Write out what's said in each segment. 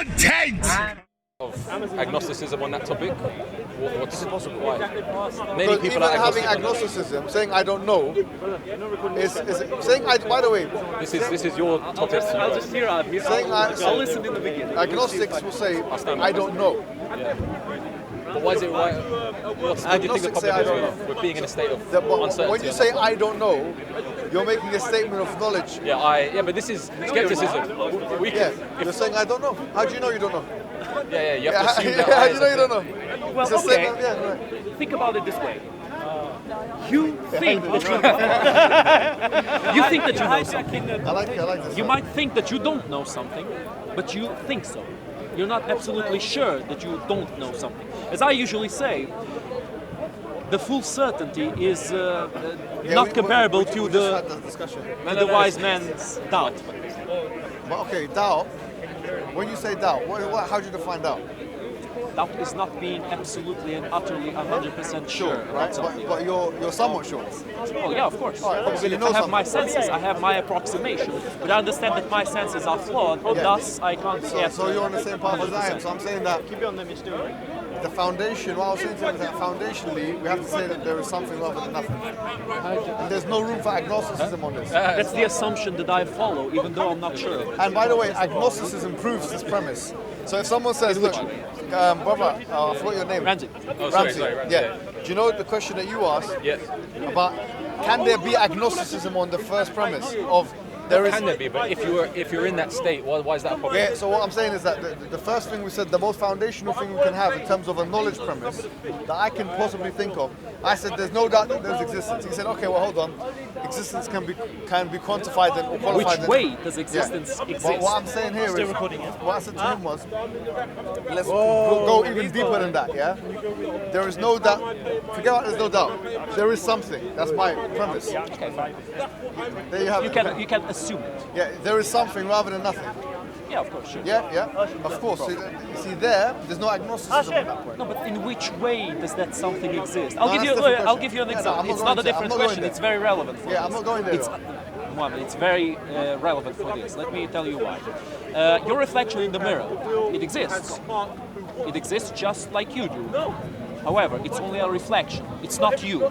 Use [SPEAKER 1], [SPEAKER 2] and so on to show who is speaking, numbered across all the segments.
[SPEAKER 1] content!
[SPEAKER 2] Of agnosticism on that topic? What's possible? Why? Many
[SPEAKER 3] Because
[SPEAKER 2] people
[SPEAKER 3] even
[SPEAKER 2] are
[SPEAKER 3] having
[SPEAKER 2] agnostic.
[SPEAKER 3] agnosticism, saying I don't know, is saying I. By the way,
[SPEAKER 2] This is your topic.
[SPEAKER 4] I'll just hear out. I'll listen in the beginning.
[SPEAKER 3] agnostics will say I don't know.
[SPEAKER 2] But why is it right? How do you think the
[SPEAKER 3] Agnostics say I don't
[SPEAKER 2] problem is with being in a state of
[SPEAKER 3] But
[SPEAKER 2] uncertainty?
[SPEAKER 3] when you say I don't know, you're making a statement of knowledge.
[SPEAKER 2] Yeah, but this is skepticism. We
[SPEAKER 3] Yeah,
[SPEAKER 2] can,
[SPEAKER 3] you're saying I don't know. How do you know you don't know?
[SPEAKER 2] you have to assume that.
[SPEAKER 3] How do you know you don't know?
[SPEAKER 4] Well,
[SPEAKER 3] It's a
[SPEAKER 4] okay.
[SPEAKER 3] statement, yeah, right.
[SPEAKER 4] Think about it this way. You think that you think that you know something.
[SPEAKER 3] I like this.
[SPEAKER 4] You might think that you don't know something, but you think so. You're not absolutely sure that you don't know something. As I usually say, the full certainty is not comparable to
[SPEAKER 3] we just had that discussion.
[SPEAKER 4] the wise man's doubt.
[SPEAKER 3] But okay, doubt. When you say doubt, how do you define doubt?
[SPEAKER 4] Doubt is not being absolutely and utterly 100% sure about
[SPEAKER 3] Right?
[SPEAKER 4] something.
[SPEAKER 3] But you're somewhat sure.
[SPEAKER 4] Oh yeah, of course.
[SPEAKER 3] Alright, so you know
[SPEAKER 4] I have my
[SPEAKER 3] something.
[SPEAKER 4] senses, I have my approximation, but I understand that my senses are flawed, and thus I can't get.
[SPEAKER 3] So you're on the same path as I am. So I'm saying that the foundation, what I was saying to you is that foundationally, we have to say that there is something rather than nothing. And there's no room for agnosticism on this.
[SPEAKER 4] That's the assumption that I follow, even though I'm not sure.
[SPEAKER 3] And by the way, agnosticism proves this premise. So if someone says, look, brother, I forgot your name.
[SPEAKER 4] Ramsey.
[SPEAKER 2] Oh, sorry, Ramsey.
[SPEAKER 3] Yeah. Do you know the question that you asked
[SPEAKER 2] Yes.
[SPEAKER 3] about can there be agnosticism on the first premise of there is?
[SPEAKER 2] Can there be? But if you're in that state, why is that a problem?
[SPEAKER 3] Yeah, so what I'm saying is that the first thing we said, the most foundational thing we can have in terms of a knowledge premise that I can possibly think of, I said there's no doubt that there's existence. He said, okay, well hold on, existence can be quantified or qualified.
[SPEAKER 4] Which way does existence exist?
[SPEAKER 3] But what I'm saying here is, what I said to him was, let's go even deeper than that, yeah? There is no doubt, forget about there's no doubt, there is something, that's my premise.
[SPEAKER 4] Okay, fine.
[SPEAKER 3] There you have it.
[SPEAKER 4] You can assume it.
[SPEAKER 3] Yeah, there is something rather than nothing.
[SPEAKER 4] Yeah, of course, sure.
[SPEAKER 3] Yeah, of course. See, there's no agnosticism at that point.
[SPEAKER 4] No, but in which way does that something exist?
[SPEAKER 3] No, that's a different
[SPEAKER 4] I'll
[SPEAKER 3] question.
[SPEAKER 4] give you an
[SPEAKER 3] Yeah, no,
[SPEAKER 4] example.
[SPEAKER 3] I'm not
[SPEAKER 4] It's
[SPEAKER 3] going
[SPEAKER 4] not a
[SPEAKER 3] there.
[SPEAKER 4] different
[SPEAKER 3] I'm not going
[SPEAKER 4] question.
[SPEAKER 3] there.
[SPEAKER 4] It's very relevant for
[SPEAKER 3] Yeah,
[SPEAKER 4] this.
[SPEAKER 3] I'm not going there.
[SPEAKER 4] Mohammed, it's very relevant for this. Let me tell you why. Your reflection in the mirror, it exists. It exists just like you do. However, it's only a reflection. It's not you.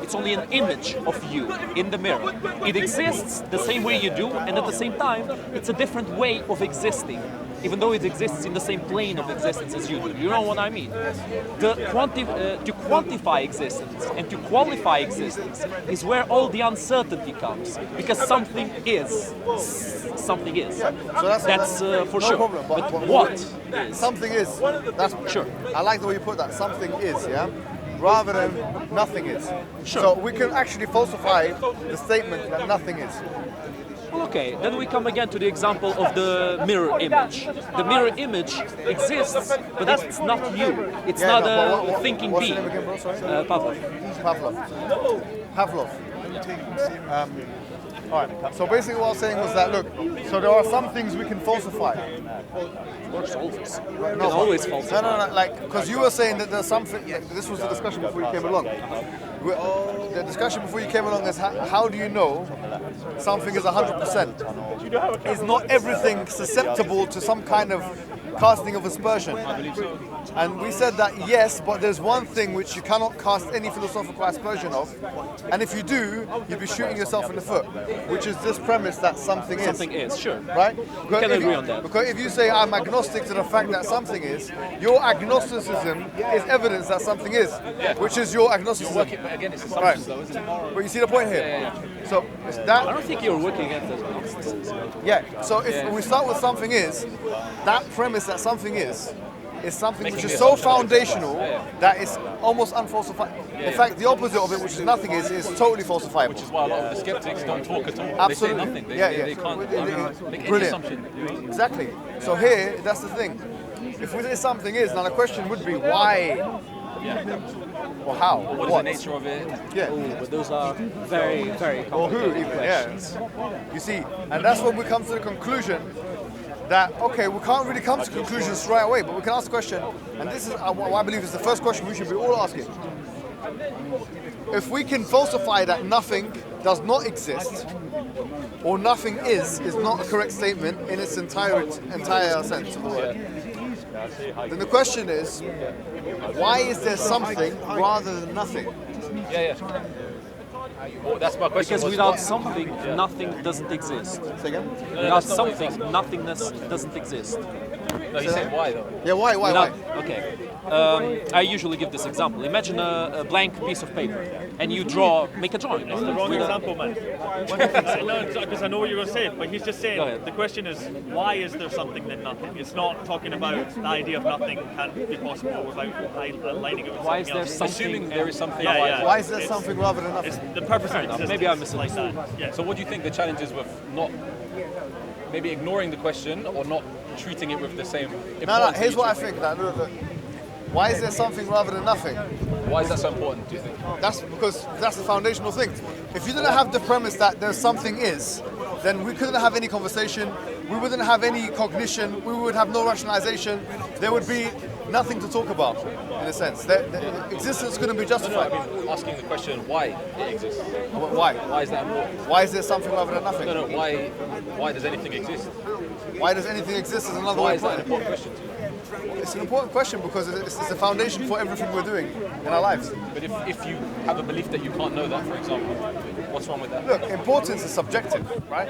[SPEAKER 4] It's only an image of you in the mirror. It exists the same way you do, and at the same time, it's a different way of existing, even though it exists in the same plane of existence as you do. You know what I mean? To quantify existence and to qualify existence is where all the uncertainty comes, because something is. Something is.
[SPEAKER 3] So
[SPEAKER 4] that's for
[SPEAKER 3] no
[SPEAKER 4] sure.
[SPEAKER 3] problem.
[SPEAKER 4] But what?
[SPEAKER 3] Something is. That's
[SPEAKER 4] Sure.
[SPEAKER 3] I like the way you put that. Something is, yeah, rather than nothing is.
[SPEAKER 4] Sure.
[SPEAKER 3] So we can actually falsify the statement that nothing is.
[SPEAKER 4] Well, okay, then we come again to the example of the mirror image. The mirror image exists, but it's not you. It's not a thinking
[SPEAKER 3] what's
[SPEAKER 4] being.
[SPEAKER 3] your name again, bro? Sorry?
[SPEAKER 4] Pavlov.
[SPEAKER 3] Pavlov. All right. So basically, what I was saying was that look. So there are some things we can falsify.
[SPEAKER 4] Of course, always.
[SPEAKER 3] No,
[SPEAKER 4] Can always
[SPEAKER 3] No,
[SPEAKER 4] falsify.
[SPEAKER 3] like because you were saying that there's something. Yeah, this was the discussion before you came along. The discussion before you came along is how do you know something is 100%? Is not everything susceptible to some kind of casting of aspersion? And we said that yes, but there's one thing which you cannot cast any philosophical aspersion of, and if you do, you'll be shooting yourself in the foot, which is this premise that something is.
[SPEAKER 4] Something is, sure.
[SPEAKER 3] Right?
[SPEAKER 4] We can agree on that.
[SPEAKER 3] Because if you say I'm agnostic to the fact that something is, your agnosticism is evidence that something is, which is your agnosticism.
[SPEAKER 2] But again, it's assumptions though, isn't it?
[SPEAKER 3] But you see the point here?
[SPEAKER 2] Yeah.
[SPEAKER 3] So it's
[SPEAKER 4] I
[SPEAKER 3] that,
[SPEAKER 4] don't think you're working against agnosticism.
[SPEAKER 3] yeah. So if we start with something is, that premise that something is something which
[SPEAKER 2] Making
[SPEAKER 3] is
[SPEAKER 2] the
[SPEAKER 3] so
[SPEAKER 2] assumption.
[SPEAKER 3] foundational that it's almost unfalsifiable. In fact, the opposite of it, which is nothing, is totally falsifiable.
[SPEAKER 2] Which is why a lot of the skeptics don't talk at all.
[SPEAKER 3] Absolutely.
[SPEAKER 2] They say nothing. They,
[SPEAKER 3] Yeah,
[SPEAKER 2] they,
[SPEAKER 3] yeah.
[SPEAKER 2] they can't make any
[SPEAKER 3] Brilliant.
[SPEAKER 2] assumption.
[SPEAKER 3] Exactly. So here, that's the thing. If we say something is, now the question would be why or how?
[SPEAKER 2] What is the nature of it?
[SPEAKER 3] Yeah.
[SPEAKER 4] But those are very, very
[SPEAKER 3] Or who
[SPEAKER 4] complicated
[SPEAKER 3] even,
[SPEAKER 4] questions.
[SPEAKER 3] yeah. You see, and that's when we come to the conclusion that, okay, we can't really come to conclusions straight away, but we can ask the question, and this is what I believe is the first question we should be all asking. If we can falsify that nothing does not exist or nothing is not a correct statement in its entire sense of the word, then the question is, why is there something rather than nothing?
[SPEAKER 2] Yeah. Well, that's my question.
[SPEAKER 4] Because without something, nothing doesn't exist.
[SPEAKER 3] Say again?
[SPEAKER 4] Without something, nothingness doesn't exist.
[SPEAKER 2] No, he said why though.
[SPEAKER 3] Yeah, why?
[SPEAKER 4] Okay. I usually give this example. Imagine a blank piece of paper, and you make a drawing.
[SPEAKER 1] It's the wrong example, man. No, because I know what you're going to say, but he's just saying, the question is, why is there something then nothing? It's not talking about the idea of nothing can't be possible without aligning it with
[SPEAKER 4] Why is
[SPEAKER 1] something
[SPEAKER 4] there
[SPEAKER 1] else.
[SPEAKER 4] something?
[SPEAKER 2] Assuming there is something.
[SPEAKER 1] Yeah.
[SPEAKER 3] Why is there something rather than nothing?
[SPEAKER 1] It's the purpose of existence.
[SPEAKER 4] Maybe I
[SPEAKER 1] like
[SPEAKER 4] misunderstood.
[SPEAKER 1] that. Yeah.
[SPEAKER 2] So what do you think the challenge is with not maybe ignoring the question or not treating it with the same importance?
[SPEAKER 3] No,
[SPEAKER 2] that
[SPEAKER 3] here's
[SPEAKER 2] you
[SPEAKER 3] what I
[SPEAKER 2] treat
[SPEAKER 3] think. Look. Why is there something rather than nothing?
[SPEAKER 2] it? Why is that so important, do you think?
[SPEAKER 3] That's because that's the foundational thing. If you didn't have the premise that there's something is, then we couldn't have any conversation, we wouldn't have any cognition, we would have no rationalization, there would be nothing to talk about, in a sense. The existence couldn't be justified.
[SPEAKER 2] I mean, asking the question why it exists.
[SPEAKER 3] Why?
[SPEAKER 2] Why is that important?
[SPEAKER 3] Why is there something rather than nothing?
[SPEAKER 2] No, why does anything exist?
[SPEAKER 3] Why does anything exist is another
[SPEAKER 2] Why
[SPEAKER 3] way
[SPEAKER 2] is
[SPEAKER 3] of
[SPEAKER 2] that an
[SPEAKER 3] putting it.
[SPEAKER 2] important question to you?
[SPEAKER 3] It's an important question because it's the foundation for everything we're doing in our lives.
[SPEAKER 2] But if you have a belief that you can't know that, for example, what's wrong with that?
[SPEAKER 3] Look, importance is subjective, right?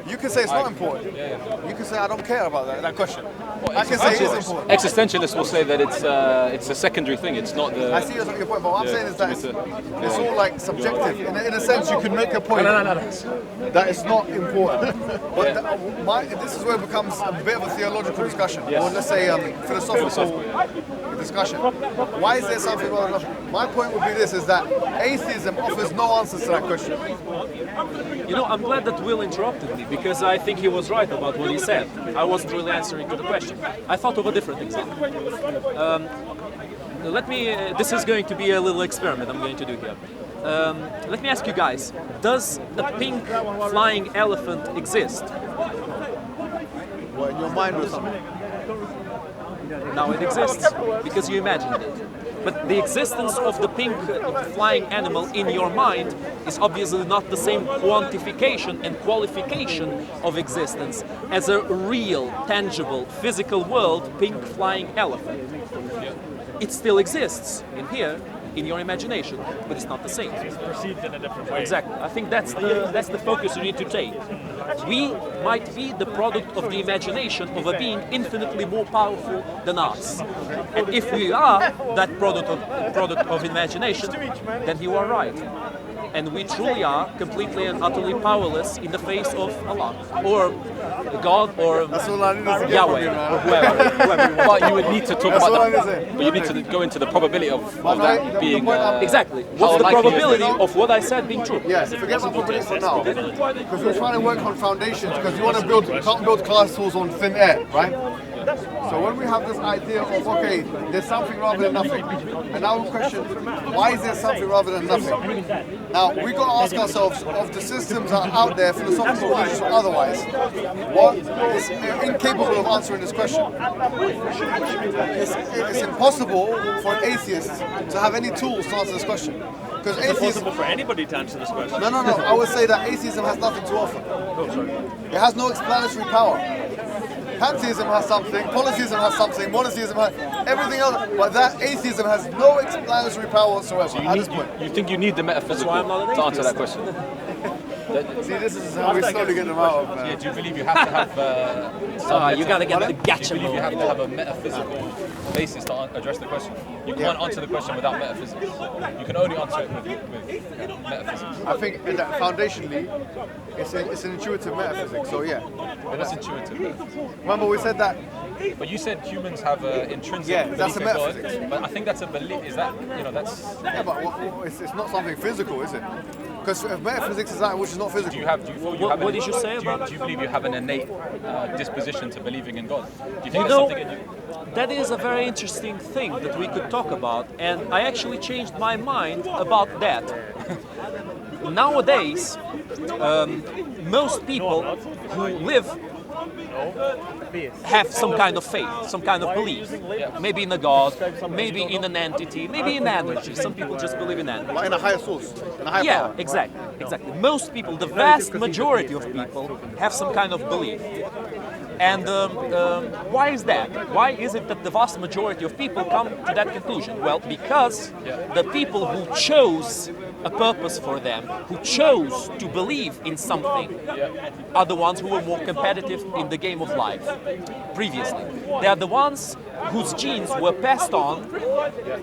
[SPEAKER 3] You can say it's not important.
[SPEAKER 2] Yeah.
[SPEAKER 3] You can say I don't care about that question. I can say it is important.
[SPEAKER 2] Existentialists will say that it's a secondary thing. It's not the.
[SPEAKER 3] I see your point, but what I'm saying is that it's all like subjective. In a sense, you can make a point that it's not important. But this is where it becomes a bit of a theological discussion, or let's say philosophical discussion. Why is there something wrong with nothing? My point would be this: is that atheism offers no answers to that question.
[SPEAKER 4] You know, I'm glad that Will interrupted me because I think he was right about what he said. I wasn't really answering to the question. I thought of a different example. This is going to be a little experiment I'm going to do here. Let me ask you guys, does a pink flying elephant exist?
[SPEAKER 3] Well, in your mind or something.
[SPEAKER 4] Now it exists because you imagined it. But the existence of the pink flying animal in your mind is obviously not the same quantification and qualification of existence as a real, tangible, physical world pink flying elephant. It still exists in here, in your imagination, but it's not the same.
[SPEAKER 1] It's perceived in a different way.
[SPEAKER 4] Exactly. I think that's the focus you need to take. We might be the product of the imagination of a being infinitely more powerful than us. And if we are that product of imagination, then you are right. And we truly are completely and utterly powerless in the face of Allah, or God, or Yahweh, or whoever.
[SPEAKER 2] But you would need to talk
[SPEAKER 3] That's
[SPEAKER 2] about
[SPEAKER 3] what I'm
[SPEAKER 2] that.
[SPEAKER 3] saying.
[SPEAKER 2] But you need to go into the probability of that being.
[SPEAKER 4] Exactly.
[SPEAKER 2] How
[SPEAKER 4] What's the
[SPEAKER 2] likely is it?
[SPEAKER 4] probability of what I said being true?
[SPEAKER 3] Yes, forget about probability for now. Because we're trying to work on foundations, because you can't build castles on thin air, right? So when we have this idea of, okay, there's something rather than nothing, and now we question, why is there something rather than nothing? Now, we got to ask ourselves, of the systems that are out there, philosophical, religious, or otherwise, what is incapable of answering this question? It's impossible for an atheist to have any tools to answer this question. Because
[SPEAKER 1] It's impossible for anybody to answer this question.
[SPEAKER 3] No. I would say that atheism has nothing to offer. It has no explanatory power. Pantheism has something, polytheism has something, monotheism has everything else, but that atheism has no explanatory power whatsoever at this point.
[SPEAKER 2] You think you need the metaphysical
[SPEAKER 4] I'm not an
[SPEAKER 2] to answer that
[SPEAKER 4] atheist.
[SPEAKER 2] question?
[SPEAKER 3] See, this is how we slowly get them out of.
[SPEAKER 2] Yeah, do you believe you have to have?
[SPEAKER 4] You gotta get the
[SPEAKER 2] Do you
[SPEAKER 4] gotcha
[SPEAKER 2] believe you
[SPEAKER 4] mode.
[SPEAKER 2] have to have a metaphysical basis to address the question? You can't answer the question without metaphysics. You can only answer it with metaphysics.
[SPEAKER 3] I think that foundationally, it's an intuitive metaphysics. So yeah,
[SPEAKER 2] But what's intuitive?
[SPEAKER 3] remember we said that.
[SPEAKER 2] But you said humans have an intrinsic
[SPEAKER 3] Yeah,
[SPEAKER 2] belief
[SPEAKER 3] that's a
[SPEAKER 2] in God.
[SPEAKER 3] metaphysics.
[SPEAKER 2] But I think that's a belief. Is that that's?
[SPEAKER 3] Yeah, but it's not something physical, is it? Because metaphysics is that which is not physical.
[SPEAKER 2] Do you feel you have?
[SPEAKER 4] What did you say
[SPEAKER 2] do
[SPEAKER 4] about
[SPEAKER 2] do you believe you have an innate disposition to believing in God? Do you think
[SPEAKER 4] You
[SPEAKER 2] it's
[SPEAKER 4] know,
[SPEAKER 2] something in you?
[SPEAKER 4] that is a very interesting thing that we could talk about, and I actually changed my mind about that. Nowadays, most people who live have some kind of faith, some kind of belief. Maybe in a god, maybe in an entity, maybe in energy. Some people just believe in energy.
[SPEAKER 3] Like in a higher source, in a higher
[SPEAKER 4] Yeah,
[SPEAKER 3] power.
[SPEAKER 4] exactly. Most people, the vast majority of people, have some kind of belief. And why is that? Why is it that the vast majority of people come to that conclusion? Well, because the people who chose a purpose for them, who chose to believe in something, are the ones who were more competitive in the game of life previously. They are the ones whose genes were passed on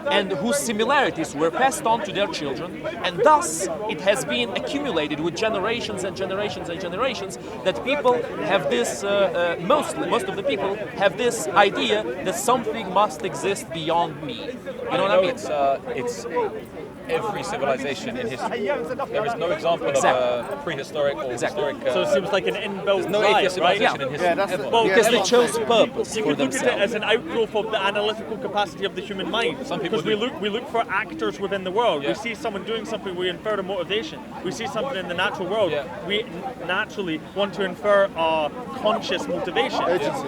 [SPEAKER 4] and whose similarities were passed on to their children, and thus it has been accumulated with generations and generations and generations that people have this, most of the people have this idea that something must exist beyond me. You know what I mean?
[SPEAKER 2] It's every civilization in history. There is no example of a prehistoric or historic.
[SPEAKER 1] So it seems like an inbuilt
[SPEAKER 2] no
[SPEAKER 1] bias,
[SPEAKER 2] atheist civilization
[SPEAKER 1] right?
[SPEAKER 2] in history. ever.
[SPEAKER 1] Well,
[SPEAKER 4] Because they chose purpose
[SPEAKER 1] you
[SPEAKER 4] for
[SPEAKER 1] could look at it
[SPEAKER 4] themselves.
[SPEAKER 1] as an outgrowth of the analytical capacity of the human mind.
[SPEAKER 2] Some people
[SPEAKER 1] Because
[SPEAKER 2] do.
[SPEAKER 1] we look for actors within the world.
[SPEAKER 2] Yeah.
[SPEAKER 1] We see someone doing something, we infer a motivation. We see something in the natural world,
[SPEAKER 2] Yeah.
[SPEAKER 1] we naturally want to infer a conscious motivation.
[SPEAKER 3] Agency.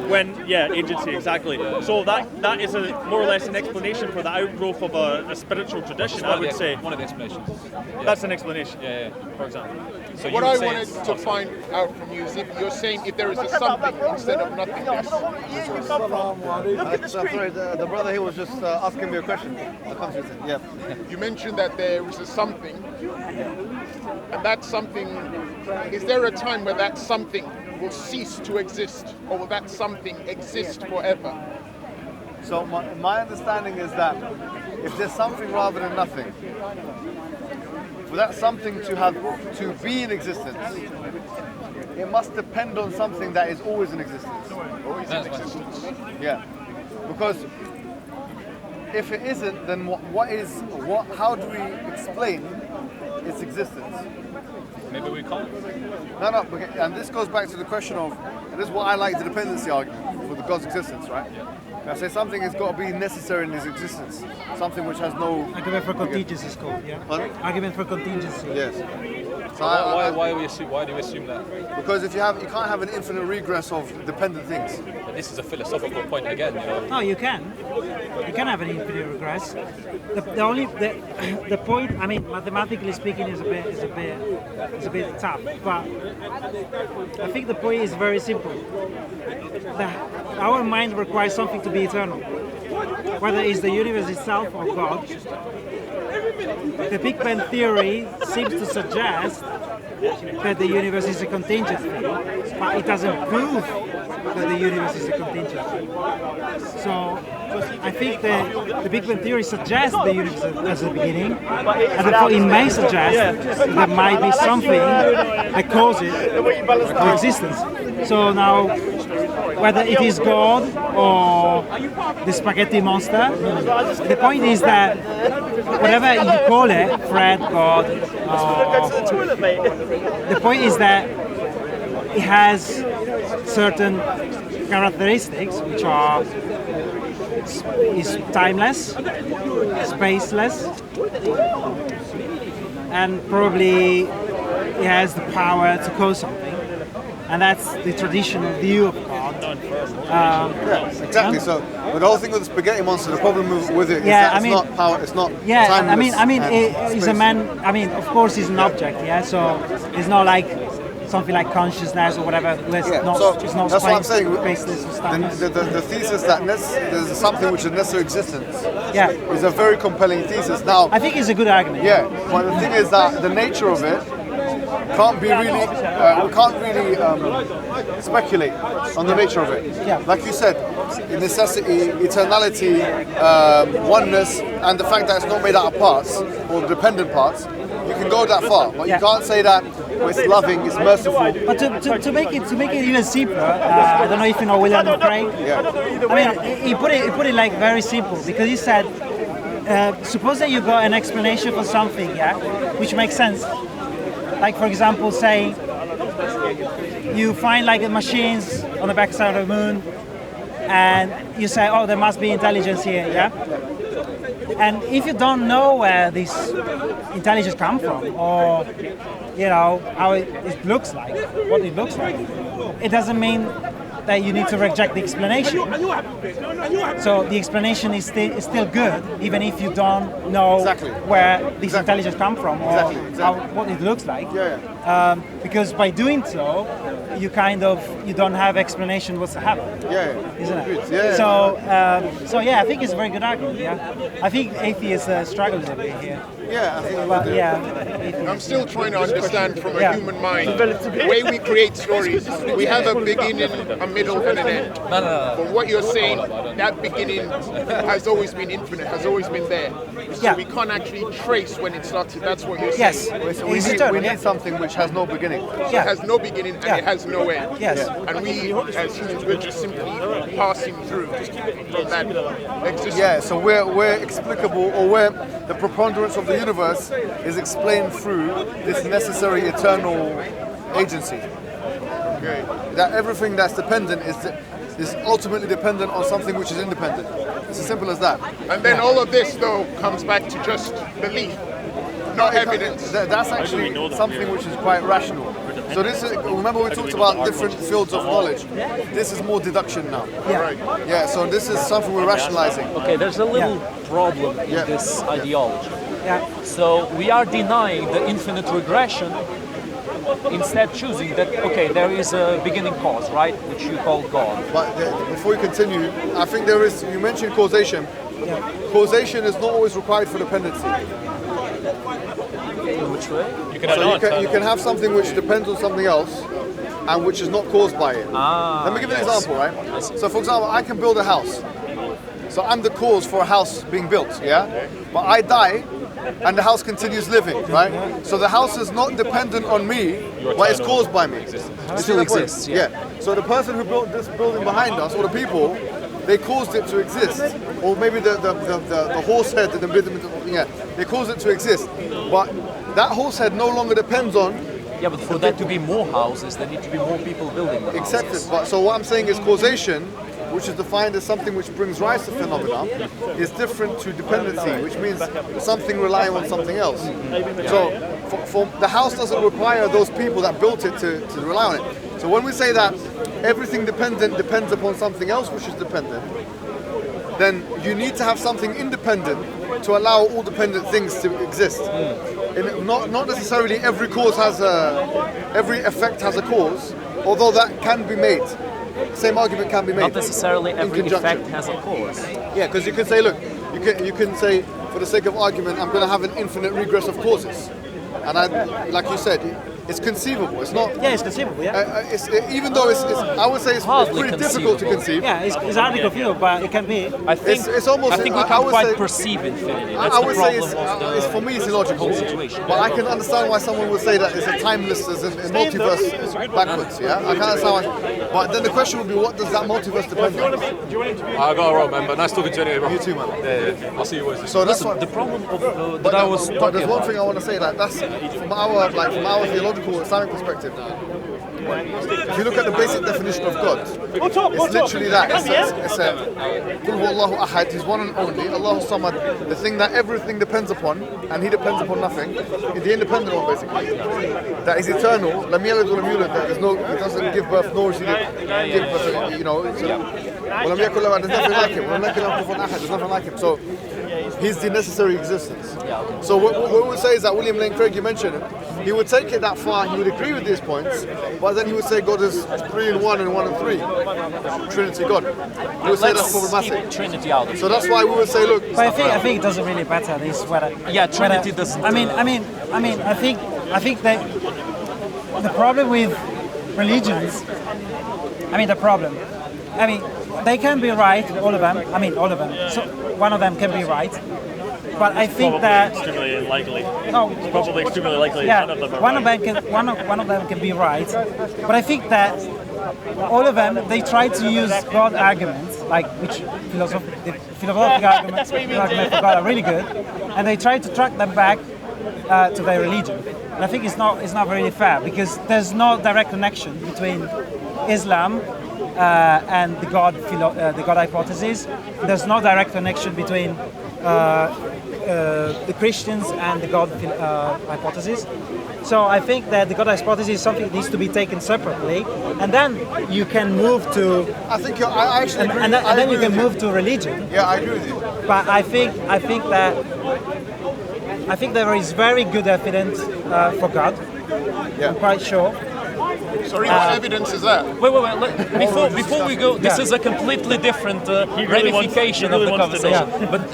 [SPEAKER 1] Agency, exactly. So that is more or less an explanation for the outgrowth of a spiritual tradition, I would say.
[SPEAKER 2] One of the explanations.
[SPEAKER 1] That's an explanation,
[SPEAKER 2] Yeah.
[SPEAKER 1] for example.
[SPEAKER 2] So you
[SPEAKER 5] What
[SPEAKER 2] would
[SPEAKER 5] I
[SPEAKER 2] say
[SPEAKER 5] wanted
[SPEAKER 2] it's-
[SPEAKER 5] to find out from you is if you're saying if there is a something instead of nothingness.
[SPEAKER 3] So, sorry, the brother here was just asking me a question. I'll come to it. Yeah.
[SPEAKER 5] You mentioned that there is a something, and that something, is there a time where that something will cease to exist, or will that something exist forever?
[SPEAKER 3] So my understanding is that if there's something rather than nothing, for that something to be in existence, it must depend on something that is always in existence.
[SPEAKER 2] That's why-
[SPEAKER 3] Yeah, because if it isn't, then how do we explain its existence?
[SPEAKER 2] Maybe we can't.
[SPEAKER 3] No, and this goes back to the question of, and this is what I like the dependency argument for the God's existence, right? I say something has got to be necessary in his existence, something which has no.
[SPEAKER 6] Argument for contingency is called, yeah?
[SPEAKER 3] Pardon?
[SPEAKER 6] Argument for contingency.
[SPEAKER 3] Yes. So
[SPEAKER 2] Why do we assume that?
[SPEAKER 3] because you can't have an infinite regress of dependent things.
[SPEAKER 2] But this is a philosophical point again. You know.
[SPEAKER 6] No, you can. You can have an infinite regress. The point, I mean, mathematically speaking, is a bit tough. But I think the point is very simple. Our mind requires something to be eternal, whether it's the universe itself or God. The Big Bang theory seems to suggest that the universe is a contingent thing, but it doesn't prove that the universe is a contingent thing. So I think the Big Bang theory suggests the universe as a beginning, and therefore it may suggest that there might be something that causes the existence. So now, whether it is God or the spaghetti monster, the point is that whatever you call it, Fred, God, the point is that it has certain characteristics which are is timeless, spaceless, and probably it has the power to cause something. And that's the traditional view of God.
[SPEAKER 3] Exactly. So, but the whole thing with the spaghetti monster, the problem with it is
[SPEAKER 6] Yeah,
[SPEAKER 3] that it's not power. It's not.
[SPEAKER 6] Yeah,
[SPEAKER 3] timeless
[SPEAKER 6] I mean,
[SPEAKER 3] and
[SPEAKER 6] it's a man. I mean, of course, he's an object. Yeah, so it's not like something like consciousness or whatever.
[SPEAKER 3] Yeah,
[SPEAKER 6] Not,
[SPEAKER 3] so
[SPEAKER 6] it's not
[SPEAKER 3] that's what I'm saying.
[SPEAKER 6] spaceless or stuff.
[SPEAKER 3] The thesis that there's something which is necessary existence
[SPEAKER 6] Yeah,
[SPEAKER 3] is a very compelling thesis. Now,
[SPEAKER 6] I think it's a good argument.
[SPEAKER 3] yeah, but the thing is that the nature of it can't be really. We can't really speculate on the nature of it.
[SPEAKER 6] Yeah.
[SPEAKER 3] Like you said, necessity, eternality, oneness, and the fact that it's not made out of parts or dependent parts. You can go that far, but
[SPEAKER 6] Yeah.
[SPEAKER 3] you can't say that it's loving, it's merciful.
[SPEAKER 6] But to make it even simpler, I don't know if you know William Craig.
[SPEAKER 3] Yeah.
[SPEAKER 6] I mean, he put it like very simple because he said, suppose that you got an explanation for something, yeah, which makes sense. Like for example, saying you find like machines on the backside of the moon, and you say, oh, there must be intelligence here, yeah. And if you don't know where this intelligence comes from, or you know how it looks like, what it looks like, it doesn't mean that you need to reject the explanation. So the explanation is still good, even if you don't know where this intelligence comes from or what it looks like. Because by doing so, you don't have explanation what's happened. Isn't it? So I think it's a very good argument. I think atheists struggle a bit here.
[SPEAKER 5] I'm still trying to understand from a human mind the way we create stories. We have a beginning, a middle, and an end. From what you're saying, that beginning has always been infinite, has always been there. So we can't actually trace when it started. That's what you're saying.
[SPEAKER 3] Yes. We need something which has no beginning.
[SPEAKER 5] It has no beginning and it has no end. And we, as humans, we're just simply passing through from that existence.
[SPEAKER 3] So we're explicable, or where the preponderance of the universe is explained through this necessary eternal agency. That everything that's dependent is ultimately dependent on something which is independent. It's as simple as that.
[SPEAKER 5] And then all of this, though, comes back to just belief, not evidence.
[SPEAKER 3] That's actually something which is quite rational. So this is, remember we talked about different fields of knowledge. This is more deduction now. So this is something we're rationalizing.
[SPEAKER 4] Okay, there's a little problem in this ideology. So we are denying the infinite regression, instead choosing that, okay, there is a beginning cause, right, which you call God.
[SPEAKER 3] But before you continue, I think there is, you mentioned causation. Causation is not always required for dependency.
[SPEAKER 4] In which way?
[SPEAKER 3] You can have something which depends on something else and which is not caused by it. Let me give you an example, right? So for example, I can build a house. So I'm the cause for a house being built, But I die and the house continues living, right? So the house is not dependent on me, but it's caused by me. It
[SPEAKER 4] still exists,
[SPEAKER 3] So the person who built this building behind us, or the people, they caused it to exist. Or maybe the horse head, they caused it to exist. But that horse head no longer depends on...
[SPEAKER 4] Yeah, but for that to be more houses, there need to be more people building the houses.
[SPEAKER 3] Accepted. But so what I'm saying is causation, which is defined as something which brings rise to phenomena, is different to dependency, which means something relying on something else. So for the house doesn't require those people that built it to rely on it. So when we say that everything dependent depends upon something else which is dependent, then you need to have something independent to allow all dependent things to exist. And not necessarily every cause has every effect has a cause, although that can be made. Same argument can be made.
[SPEAKER 4] Not necessarily every effect has a cause.
[SPEAKER 3] Yeah, because you can say, look, you can say, for the sake of argument, I'm going to have an infinite regress of causes. And like you said, it's conceivable. It's not.
[SPEAKER 6] Yeah, it's conceivable.
[SPEAKER 3] Even though I would say it's pretty difficult to conceive.
[SPEAKER 6] Yeah, it's hardly conceivable, but it can be.
[SPEAKER 4] I think
[SPEAKER 3] it's almost.
[SPEAKER 4] I think we can't quite perceive infinity. That's
[SPEAKER 3] I would
[SPEAKER 4] the
[SPEAKER 3] say
[SPEAKER 4] problem
[SPEAKER 3] for me it's illogical.
[SPEAKER 4] situation.
[SPEAKER 3] But I can understand why someone would say that it's a timeless, as in multiverse backwards. Yeah, I can understand why. But then the question would be, what does that multiverse depend on?
[SPEAKER 2] I got it wrong, man. But nice talking to you anyway, bro.
[SPEAKER 3] You too, man.
[SPEAKER 2] Yeah. I'll see you always.
[SPEAKER 3] So that's
[SPEAKER 4] the problem of that I was talking
[SPEAKER 3] But there's one
[SPEAKER 4] about.
[SPEAKER 3] thing I want to say, that that's from our theological Islamic perspective. If you look at the basic definition of God, it's literally that. It's a Qul huwallahu ahad, He's one and only, Allahu samad, the thing that everything depends upon, and He depends upon nothing. He's the independent one, basically. That is eternal. Lam yalid wa lam yulad, that He doesn't give birth, nor does He give birth. There's nothing like Him. There's nothing like Him. So He's the necessary existence. So what we would say is that William Lane Craig, you mentioned him, he would take it that far, he would agree with these points, but then he would say God is 3 in 1 and 1 in 3. Trinity God. He would say that's problematic.
[SPEAKER 4] Keep Trinity out.
[SPEAKER 3] So that's why we would say, look.
[SPEAKER 6] But I think it doesn't really matter. This whether.
[SPEAKER 4] Yeah, Trinity doesn't.
[SPEAKER 6] I think that the problem with religions. They can be right, all of them. All of them. So one of them can be right. But I think that
[SPEAKER 1] extremely unlikely.
[SPEAKER 6] No,
[SPEAKER 1] it's probably extremely likely.
[SPEAKER 6] Yeah,
[SPEAKER 1] none of them are
[SPEAKER 6] one
[SPEAKER 1] right.
[SPEAKER 6] of them can be right. But I think that all of them, they try to use God arguments, like which the philosophical arguments for God are really good, and they try to track them back to their religion. And I think it's not really fair, because there's no direct connection between Islam and the God hypothesis. There's no direct connection between the Christians and the God hypothesis. So I think that the God hypothesis is something that needs to be taken separately, and then you can move to.
[SPEAKER 3] I think I actually agree.
[SPEAKER 6] And then you can move to religion.
[SPEAKER 3] Yeah, I agree with you.
[SPEAKER 6] But I think there is very good evidence for God.
[SPEAKER 3] Yeah.
[SPEAKER 6] I'm quite sure.
[SPEAKER 5] Sorry, what evidence is that?
[SPEAKER 4] Wait. Before we go, this is a completely different ramification of the conversation.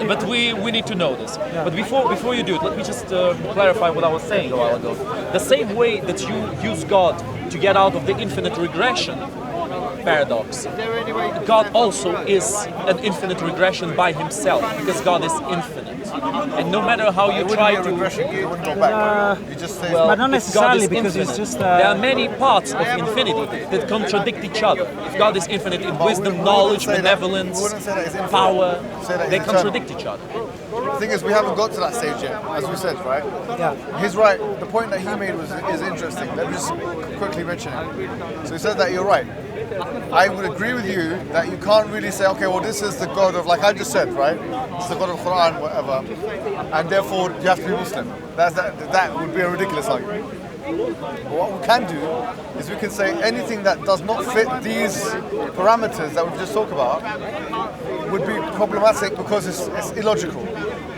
[SPEAKER 4] But we need to know this. But before you do it, let me just clarify what I was saying a while ago. The same way that you use God to get out of the infinite regression paradox, God also is an infinite regression by himself, because God is infinite. And no matter how you try to...
[SPEAKER 3] You wouldn't go back. You just say...
[SPEAKER 6] But not necessarily,
[SPEAKER 4] if God is
[SPEAKER 6] because
[SPEAKER 4] infinite,
[SPEAKER 6] it's just...
[SPEAKER 4] there are many parts of infinity that contradict each other. If God is infinite in wisdom, knowledge, benevolence, power, they contradict each other.
[SPEAKER 3] The thing is, we haven't got to that stage yet, as we said, right?
[SPEAKER 6] Yeah.
[SPEAKER 3] He's right. The point that he made is interesting. Let me just quickly mention it. So he said that you're right. I would agree with you that you can't really say, okay, well, this is the God of, like I just said, right? It's the God of Quran, whatever, and therefore you have to be Muslim. That would be a ridiculous argument. But what we can do is we can say anything that does not fit these parameters that we've just talked about would be problematic because it's illogical.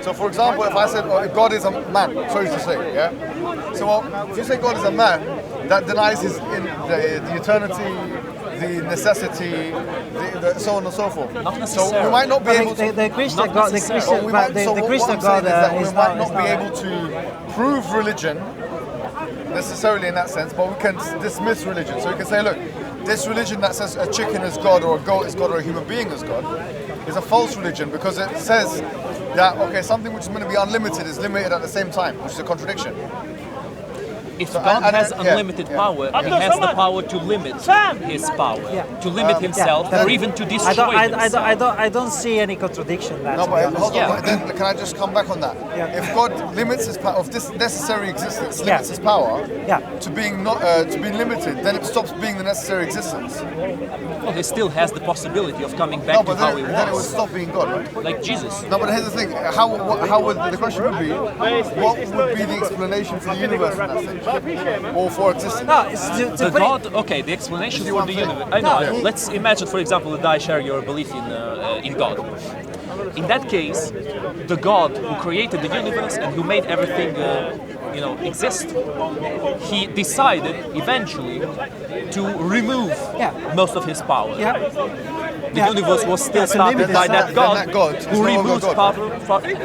[SPEAKER 3] So, for example, if I said God is a man, sorry to say, yeah. So, well, if you say God is a man, that denies his the eternity, the necessity, the so on and so forth. So we might not be able to.
[SPEAKER 6] The Christian God, the Christian God
[SPEAKER 3] we might not be able to prove religion necessarily in that sense, but we can dismiss religion. So we can say, look, this religion that says a chicken is God or a goat is God or a human being is God is a false religion, because it says that, okay, something which is going to be unlimited is limited at the same time, which is a contradiction.
[SPEAKER 4] If God has unlimited power, he has the power to limit his power, to limit himself, or even to destroy himself.
[SPEAKER 6] I don't see any contradiction there.
[SPEAKER 3] No, but hold on, then can I just come back on that? Yeah. If God limits his power, if this necessary existence limits his power to being not to being limited, then it stops being the necessary existence.
[SPEAKER 4] Well, he still has the possibility of coming back to how he was.
[SPEAKER 3] Then it would stop being God, right?
[SPEAKER 4] Like Jesus.
[SPEAKER 3] No, but here's the thing: how would the question would be? What would be the explanation for the universe in that stage? Or for existence?
[SPEAKER 6] No, it's
[SPEAKER 4] the God. Okay, the explanation for the universe. I know. Let's imagine, for example, that I share your belief in God. In that case, the God who created the universe and who made everything, exist, he decided eventually to remove most of his power. The universe was still started by that God who removed power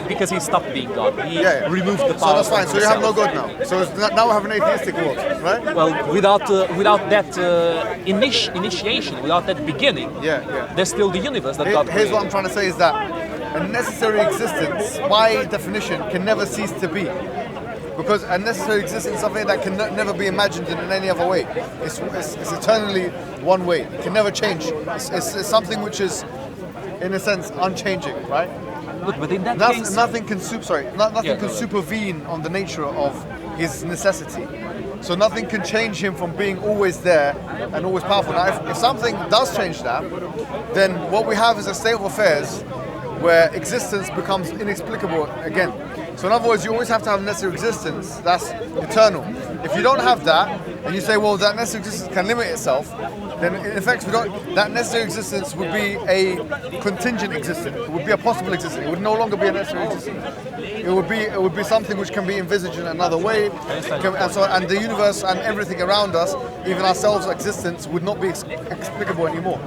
[SPEAKER 4] because he stopped being God. He removed the power.
[SPEAKER 3] So that's fine. So you have no God now. So now we have an atheistic world, right?
[SPEAKER 4] Well, without that initiation, without that beginning, there's still the universe that God created.
[SPEAKER 3] Here's what I'm trying to say is that a necessary existence, by definition, can never cease to be. Because a necessary existence is something that can never be imagined in any other way. It's eternally one way. It can never change. It's something which is, in a sense, unchanging, right?
[SPEAKER 4] Look, but in that case,
[SPEAKER 3] nothing can supervene on the nature of his necessity. So nothing can change him from being always there and always powerful. Now, if something does change that, then what we have is a state of affairs where existence becomes inexplicable again. So in other words, you always have to have necessary existence that's eternal. If you don't have that, and you say, well, that necessary existence can limit itself, then in effect, that necessary existence would be a contingent existence. It would be a possible existence. It would no longer be a necessary existence. It would be something which can be envisaged in another way, and the universe and everything around us, even ourselves' existence, would not be explicable anymore.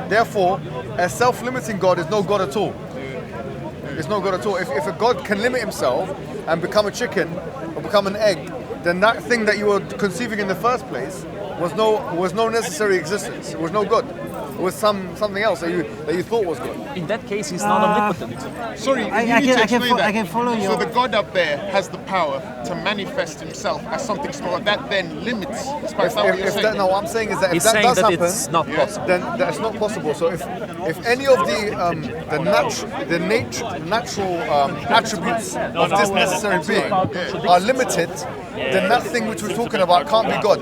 [SPEAKER 3] Therefore, a self-limiting God is no God at all. It's no God at all. If a God can limit himself and become a chicken or become an egg, then that thing that you were conceiving in the first place was no necessary existence. It was no God. It was something else that you thought was God.
[SPEAKER 4] In that case, he's not omnipotent.
[SPEAKER 5] Sorry,
[SPEAKER 6] I can follow you.
[SPEAKER 5] So the God up there has the power to manifest himself as something small. That then limits.
[SPEAKER 3] No, what I'm saying is that if that does happen, it's not possible. Then that's not possible. So if any of the natural attributes of this necessary being are limited, then that thing which we're talking about can't be God.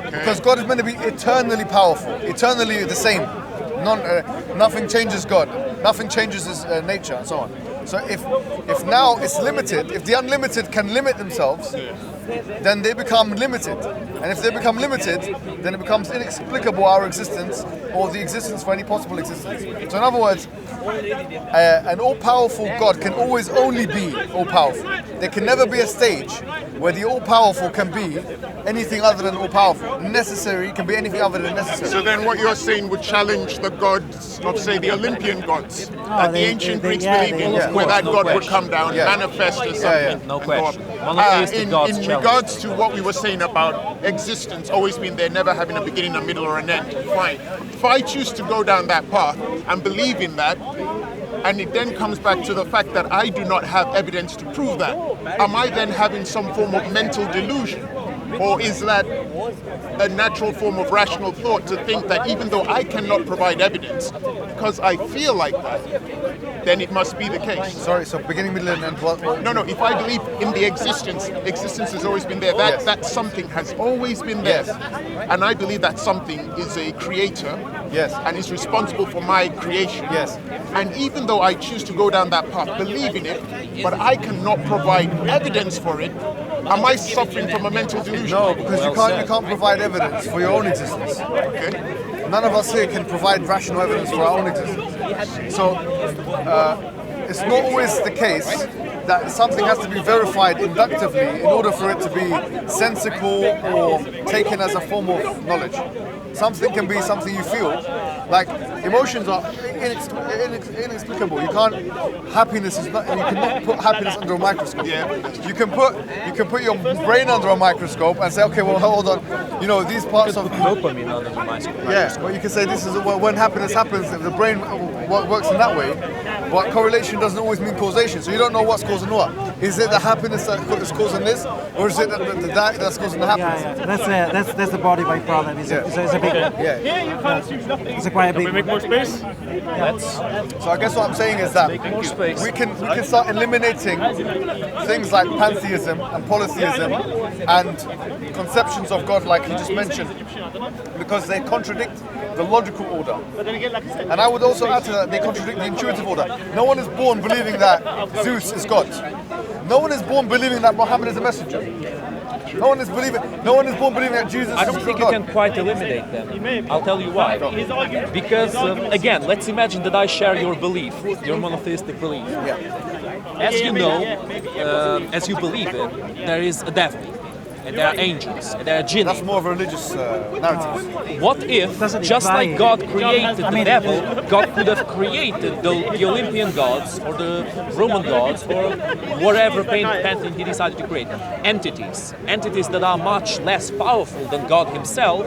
[SPEAKER 3] Because God is meant to be eternally powerful, eternally the same. Nothing changes God. Nothing changes his nature, and so on. So if now it's limited, if the unlimited can limit themselves, then they become limited. And if they become limited, then it becomes inexplicable our existence or the existence for any possible existence. So in other words, an all-powerful God can always only be all-powerful. There can never be a stage where the all-powerful can be anything other than all-powerful. Necessary can be anything other than necessary.
[SPEAKER 5] So then what you're saying would challenge the gods of, say, the Olympian gods that the ancient Greeks believed in, where that God would come down, manifest as something.
[SPEAKER 4] No question. Monotheistic gods
[SPEAKER 5] in regards to what we were saying about existence always being there, never having a beginning, a middle, or an end, fine. If I choose to go down that path and believe in that, and it then comes back to the fact that I do not have evidence to prove that, am I then having some form of mental delusion? Or is that a natural form of rational thought to think that even though I cannot provide evidence, because I feel like that, then it must be the case?
[SPEAKER 3] Sorry, so beginning, middle, and end. What?
[SPEAKER 5] No, if I believe in the existence has always been there. That something has always been there.
[SPEAKER 3] Yes.
[SPEAKER 5] And I believe that something is a creator.
[SPEAKER 3] Yes.
[SPEAKER 5] And is responsible for my creation.
[SPEAKER 3] Yes.
[SPEAKER 5] And even though I choose to go down that path, believing it, but I cannot provide evidence for it, am I suffering from a mental delusion?
[SPEAKER 3] No, because you can't provide evidence for your own existence.
[SPEAKER 5] Okay.
[SPEAKER 3] None of us here can provide rational evidence for our own existence. So it's not always the case that something has to be verified inductively in order for it to be sensical or taken as a form of knowledge. Something can be something you feel. Like emotions are inexplicable. You can't. Happiness is not. You cannot put happiness under a microscope.
[SPEAKER 5] Yeah.
[SPEAKER 3] You can put your brain under a microscope and say, okay, well, hold on. You know, these parts of
[SPEAKER 4] dopamine under the microscope.
[SPEAKER 3] yeah. Well, you can say this is when happiness happens. The brain works in that way. But correlation doesn't always mean causation. So you don't know what's causing what. Is it the happiness that is causing this, or is it the diet that's causing the happiness?
[SPEAKER 6] Yeah. That's the body by problem. It's a big one.
[SPEAKER 3] Yeah.
[SPEAKER 6] It's a quite a
[SPEAKER 1] Can
[SPEAKER 6] big
[SPEAKER 1] we make more space?
[SPEAKER 3] So I guess what I'm saying is that
[SPEAKER 4] More space.
[SPEAKER 3] we can start eliminating things like pantheism and polytheism and conceptions of God, like you just mentioned, because they contradict the logical order. And I would also add to that, they contradict the intuitive order. No one is born believing that Zeus is God. No one is born believing that Mohammed is a messenger. No one is born believing that Jesus is God.
[SPEAKER 4] I don't think you can quite eliminate them. I'll tell you why. Because, again, let's imagine that I share your belief, your monotheistic belief.
[SPEAKER 3] Yeah.
[SPEAKER 4] As you know, as you believe in, there is a devil, and there are angels, and there are jinns.
[SPEAKER 3] That's more of a religious narrative.
[SPEAKER 4] What if, just like God created the devil, God could have created the Olympian gods, or the Roman gods, or whatever pantheon he decided to create? Entities that are much less powerful than God himself,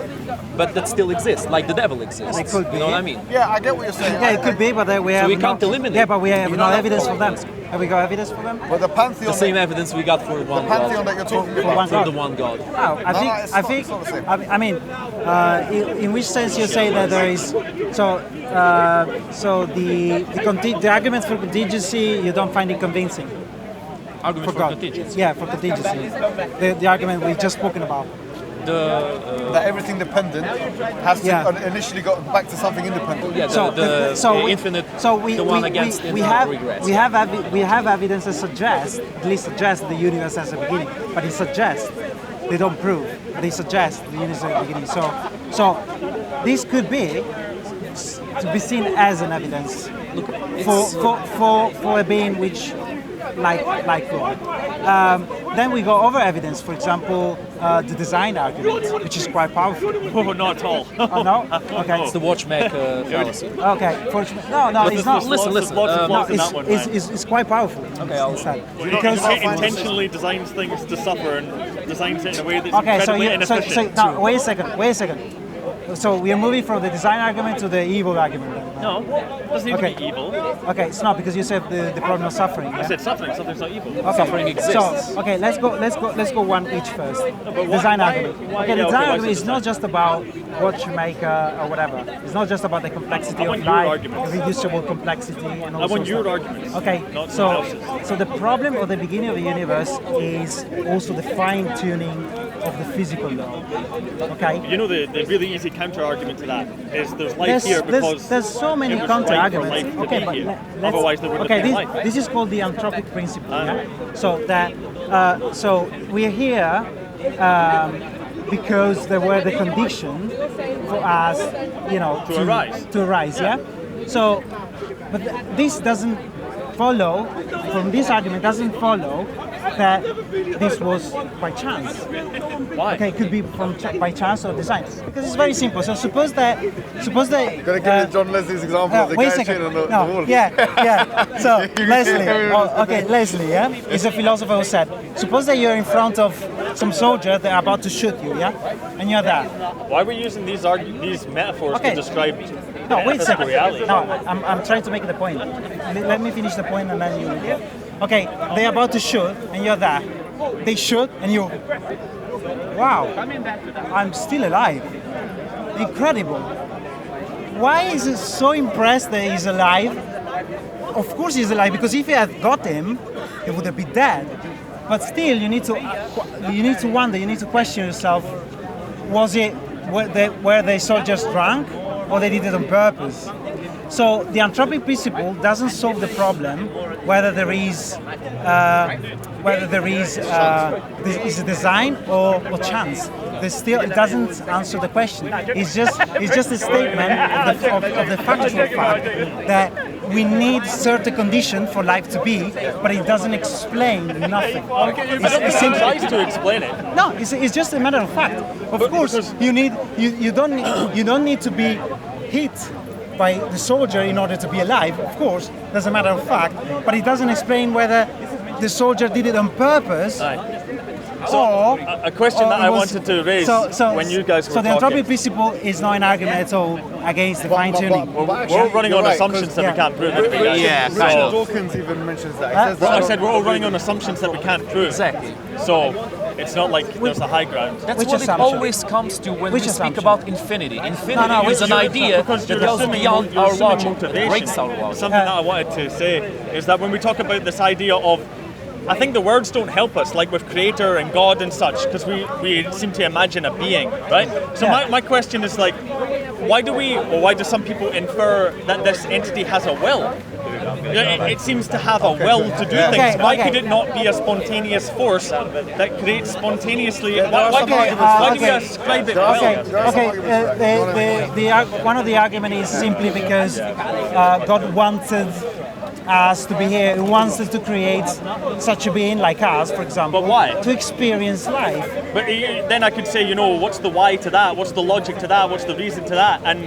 [SPEAKER 4] but that still exist, like the devil exists.
[SPEAKER 6] They could
[SPEAKER 4] You know
[SPEAKER 6] be.
[SPEAKER 4] what I mean?
[SPEAKER 3] Yeah, I get what you're saying.
[SPEAKER 6] Yeah, it could be, but we have
[SPEAKER 4] we can't eliminate.
[SPEAKER 6] Yeah, but we have
[SPEAKER 4] You
[SPEAKER 6] no
[SPEAKER 4] don't have
[SPEAKER 6] evidence
[SPEAKER 4] to
[SPEAKER 6] for them.
[SPEAKER 4] follow
[SPEAKER 6] Have we got evidence for them?
[SPEAKER 3] But the pantheon,
[SPEAKER 4] The same evidence we got for one
[SPEAKER 3] pantheon
[SPEAKER 4] God.
[SPEAKER 3] that you're talking
[SPEAKER 6] For
[SPEAKER 3] about.
[SPEAKER 6] one
[SPEAKER 4] For
[SPEAKER 6] God.
[SPEAKER 4] the one God.
[SPEAKER 6] No, I think
[SPEAKER 3] it's not the same.
[SPEAKER 6] I mean, in which sense you say that there is so the argument for contingency you don't find it convincing
[SPEAKER 4] Argument
[SPEAKER 6] for
[SPEAKER 4] for
[SPEAKER 6] God.
[SPEAKER 4] contingency.
[SPEAKER 6] Yeah, for contingency. The argument we just spoken about.
[SPEAKER 3] That everything dependent has to initially go back to something independent.
[SPEAKER 4] Yeah, infinite. The one against infinite regrets.
[SPEAKER 6] We have evidence that suggests, at least suggests, the universe has a beginning, but it suggests. They don't prove, but they suggest the universe has a beginning. So this could be to be seen as an evidence for a being which like God. Then we go over evidence, for example, the design argument, which is quite powerful.
[SPEAKER 1] Oh, not at all.
[SPEAKER 6] Oh, no? Okay.
[SPEAKER 4] It's the watchmaker fallacy.
[SPEAKER 6] Okay. No, it's not.
[SPEAKER 4] Listen.
[SPEAKER 6] It's quite powerful.
[SPEAKER 4] Okay,
[SPEAKER 6] instead.
[SPEAKER 1] Because it intentionally designs things to suffer and designs it in a way that's
[SPEAKER 6] Okay,
[SPEAKER 1] incredibly inefficient.
[SPEAKER 6] now wait a second. So we are moving from the design argument to the evil argument.
[SPEAKER 1] No, it doesn't even be evil.
[SPEAKER 6] Okay, it's not because you said the problem of suffering.
[SPEAKER 1] I
[SPEAKER 6] Yeah?
[SPEAKER 1] said suffering. Suffering's not evil.
[SPEAKER 6] Okay.
[SPEAKER 4] Suffering exists.
[SPEAKER 6] So, okay, let's go one each first. Design argument. Okay, the design argument is not just about watchmaker or whatever. It's not just about the complexity of
[SPEAKER 1] want your
[SPEAKER 6] life,
[SPEAKER 1] arguments.
[SPEAKER 6] reducible complexity, and all
[SPEAKER 1] I want
[SPEAKER 6] sorts
[SPEAKER 1] your
[SPEAKER 6] of stuff.
[SPEAKER 1] arguments.
[SPEAKER 6] Okay,
[SPEAKER 1] not someone else's.
[SPEAKER 6] so the problem of the beginning of the universe is also the fine-tuning of the physical law. Okay.
[SPEAKER 1] You know, the really easy counter argument to that is there's life here because
[SPEAKER 6] there's so many
[SPEAKER 1] it was
[SPEAKER 6] counter
[SPEAKER 1] right for
[SPEAKER 6] arguments.
[SPEAKER 1] life to
[SPEAKER 6] Okay,
[SPEAKER 1] be
[SPEAKER 6] but
[SPEAKER 1] here.
[SPEAKER 6] let's,
[SPEAKER 1] Otherwise, there wouldn't have been life.
[SPEAKER 6] this is called the anthropic principle. Yeah? So that so we're here because there were the conditions for us,
[SPEAKER 1] To arise.
[SPEAKER 6] To arise, yeah. So, but this doesn't follow from this argument. Doesn't follow that this was by chance.
[SPEAKER 1] Why?
[SPEAKER 6] Okay, it could be by chance or design. Because it's very simple. So suppose that.
[SPEAKER 3] Gonna give John Leslie's example of the
[SPEAKER 6] wait a
[SPEAKER 3] guy
[SPEAKER 6] second.
[SPEAKER 3] shitting on the
[SPEAKER 6] No,
[SPEAKER 3] wall.
[SPEAKER 6] yeah. So Leslie, yeah, is a philosopher who said, suppose that you're in front of some soldier that are about to shoot you, yeah, and you're there.
[SPEAKER 1] Why are we using these metaphors
[SPEAKER 6] Okay.
[SPEAKER 1] to describe
[SPEAKER 6] No, wait a second.
[SPEAKER 1] reality?
[SPEAKER 6] No, I'm trying to make the point. Let me finish the point and then you. Okay, they're about to shoot and you're there. They shoot and you. Wow, I'm still alive. Incredible. Why is he so impressed that he's alive? Of course he's alive, because if he had got him, he would have been dead. But still, you need to wonder, you need to question yourself: were they soldiers drunk, or they did it on purpose? So the anthropic principle doesn't solve the problem whether there is is a design or chance. It doesn't answer the question. It's just a statement of the factual fact that we need certain conditions for life to be, but it doesn't explain nothing.
[SPEAKER 1] It tries to explain it.
[SPEAKER 6] No, it's just a matter of fact. Of course, you don't need to be hit by the soldier in order to be alive. Of course, that's a matter of fact, but it doesn't explain whether the soldier did it on purpose.
[SPEAKER 1] So a question that I wanted to raise when you guys were
[SPEAKER 6] so the
[SPEAKER 1] talking.
[SPEAKER 6] anthropic principle is not an argument at all against the fine tuning.
[SPEAKER 1] We're all running on assumptions that we can't prove anything.
[SPEAKER 3] Richard Dawkins even mentions that. He says that
[SPEAKER 1] I said we're all running on assumptions that we can't prove.
[SPEAKER 4] Exactly.
[SPEAKER 1] So it's not like there's a high ground.
[SPEAKER 4] That's
[SPEAKER 6] Which
[SPEAKER 4] what
[SPEAKER 6] assumption?
[SPEAKER 4] it always comes to when
[SPEAKER 6] Which
[SPEAKER 4] we speak
[SPEAKER 6] assumption?
[SPEAKER 4] about infinity. Infinity is an idea
[SPEAKER 1] Because
[SPEAKER 4] that
[SPEAKER 1] you're
[SPEAKER 4] goes
[SPEAKER 1] assuming
[SPEAKER 4] beyond
[SPEAKER 1] you're
[SPEAKER 4] our
[SPEAKER 1] assuming
[SPEAKER 4] logic, that
[SPEAKER 1] motivation.
[SPEAKER 4] breaks our logic.
[SPEAKER 1] Something that I wanted to say is that when we talk about this idea of, I think the words don't help us, like with creator and God and such, because we seem to imagine a being, right? So my question is like, why do some people infer that this entity has a will? It seems to have a will to do things. Why could it not be a spontaneous force that creates spontaneously? Why do we ascribe it will?
[SPEAKER 6] One of the argument is simply because God wanted us to be here. He wants us to create such a being like us, for example.
[SPEAKER 1] But why?
[SPEAKER 6] To experience life.
[SPEAKER 1] But then I could say, what's the why to that? What's the logic to that? What's the reason to that? And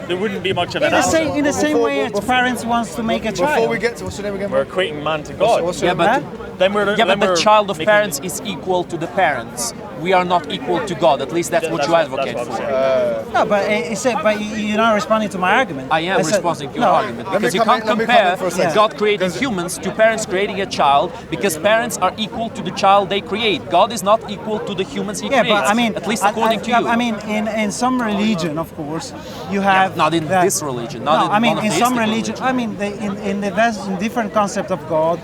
[SPEAKER 1] there wouldn't be much of an answer.
[SPEAKER 6] In the same way as parents wants to make a child.
[SPEAKER 3] Before we get to what's your name again?
[SPEAKER 1] We're equating man to God.
[SPEAKER 3] What's your
[SPEAKER 4] Yeah,
[SPEAKER 3] name?
[SPEAKER 4] but
[SPEAKER 1] Then we're
[SPEAKER 4] the child of parents is equal to the parents. We are not equal to God. At least that's what you advocate
[SPEAKER 1] that's what I'm
[SPEAKER 4] for.
[SPEAKER 1] saying.
[SPEAKER 6] No, but you're not responding to my argument.
[SPEAKER 4] I am
[SPEAKER 6] said-
[SPEAKER 4] responding to your
[SPEAKER 6] no,
[SPEAKER 4] argument
[SPEAKER 3] Let me
[SPEAKER 4] because you
[SPEAKER 3] come
[SPEAKER 4] can't
[SPEAKER 3] in- let me come in
[SPEAKER 4] compare
[SPEAKER 3] for a second.
[SPEAKER 4] God creating humans to parents creating a child, because parents are equal to the child they create. God is not equal to the humans He
[SPEAKER 6] Yeah,
[SPEAKER 4] creates.
[SPEAKER 6] but I mean,
[SPEAKER 4] at least according to you.
[SPEAKER 6] I mean, in some religion, of course, you have
[SPEAKER 4] not in
[SPEAKER 6] that-
[SPEAKER 4] this religion. Not
[SPEAKER 6] No,
[SPEAKER 4] in
[SPEAKER 6] I mean, in some
[SPEAKER 4] monotheistic
[SPEAKER 6] religion. I mean, in different concept of God,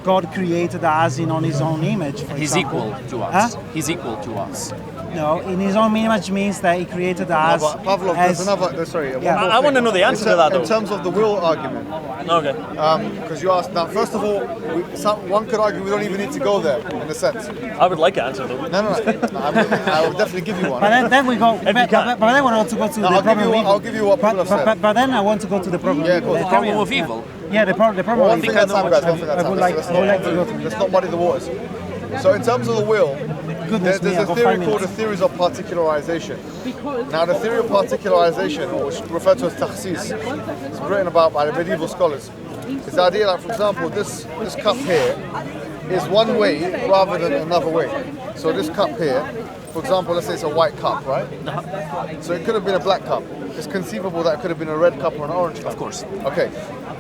[SPEAKER 6] God created us on His own image. For
[SPEAKER 4] He's
[SPEAKER 6] example.
[SPEAKER 4] equal to us.
[SPEAKER 6] Huh?
[SPEAKER 4] He's equal to us.
[SPEAKER 6] No, in His own image means that He created us.
[SPEAKER 3] But Pavlov,
[SPEAKER 6] as,
[SPEAKER 3] there's another. Sorry,
[SPEAKER 6] Yeah.
[SPEAKER 3] one more
[SPEAKER 1] I want to
[SPEAKER 3] thing.
[SPEAKER 1] know the answer to that,
[SPEAKER 3] In
[SPEAKER 1] though.
[SPEAKER 3] terms of the will argument,
[SPEAKER 1] Okay.
[SPEAKER 3] because you asked. Now, first of all, one could argue we don't even need to go there in a sense.
[SPEAKER 1] I would like an answer, though.
[SPEAKER 3] No. I will definitely give you one.
[SPEAKER 6] But then we go. But
[SPEAKER 1] you can.
[SPEAKER 6] then we want to go to
[SPEAKER 3] No,
[SPEAKER 6] the problem. of evil.
[SPEAKER 3] I'll give you what people have said.
[SPEAKER 6] But then I want to go to the problem.
[SPEAKER 3] Yeah, of course.
[SPEAKER 6] the
[SPEAKER 4] Problem of evil.
[SPEAKER 6] Yeah, the problem.
[SPEAKER 3] One
[SPEAKER 6] of
[SPEAKER 3] thing
[SPEAKER 6] evil.
[SPEAKER 3] at a time, guys. One thing at a
[SPEAKER 6] I
[SPEAKER 3] time.
[SPEAKER 6] would like to go to.
[SPEAKER 3] Let's not muddy the waters. So, in terms of the will,
[SPEAKER 6] Goodness
[SPEAKER 3] there's
[SPEAKER 6] me,
[SPEAKER 3] a
[SPEAKER 6] I've got
[SPEAKER 3] theory
[SPEAKER 6] 5
[SPEAKER 3] called the
[SPEAKER 6] minutes.
[SPEAKER 3] theories of particularization. Now, the theory of particularization, or which is referred to as takhsis, it's written about by the medieval scholars. It's the idea that, for example, this cup here is one way rather than another way. So this cup here, for example, let's say it's a white cup, right? So it could have been a black cup. It's conceivable that it could have been a red cup or an orange cup.
[SPEAKER 4] Of course.
[SPEAKER 3] Okay.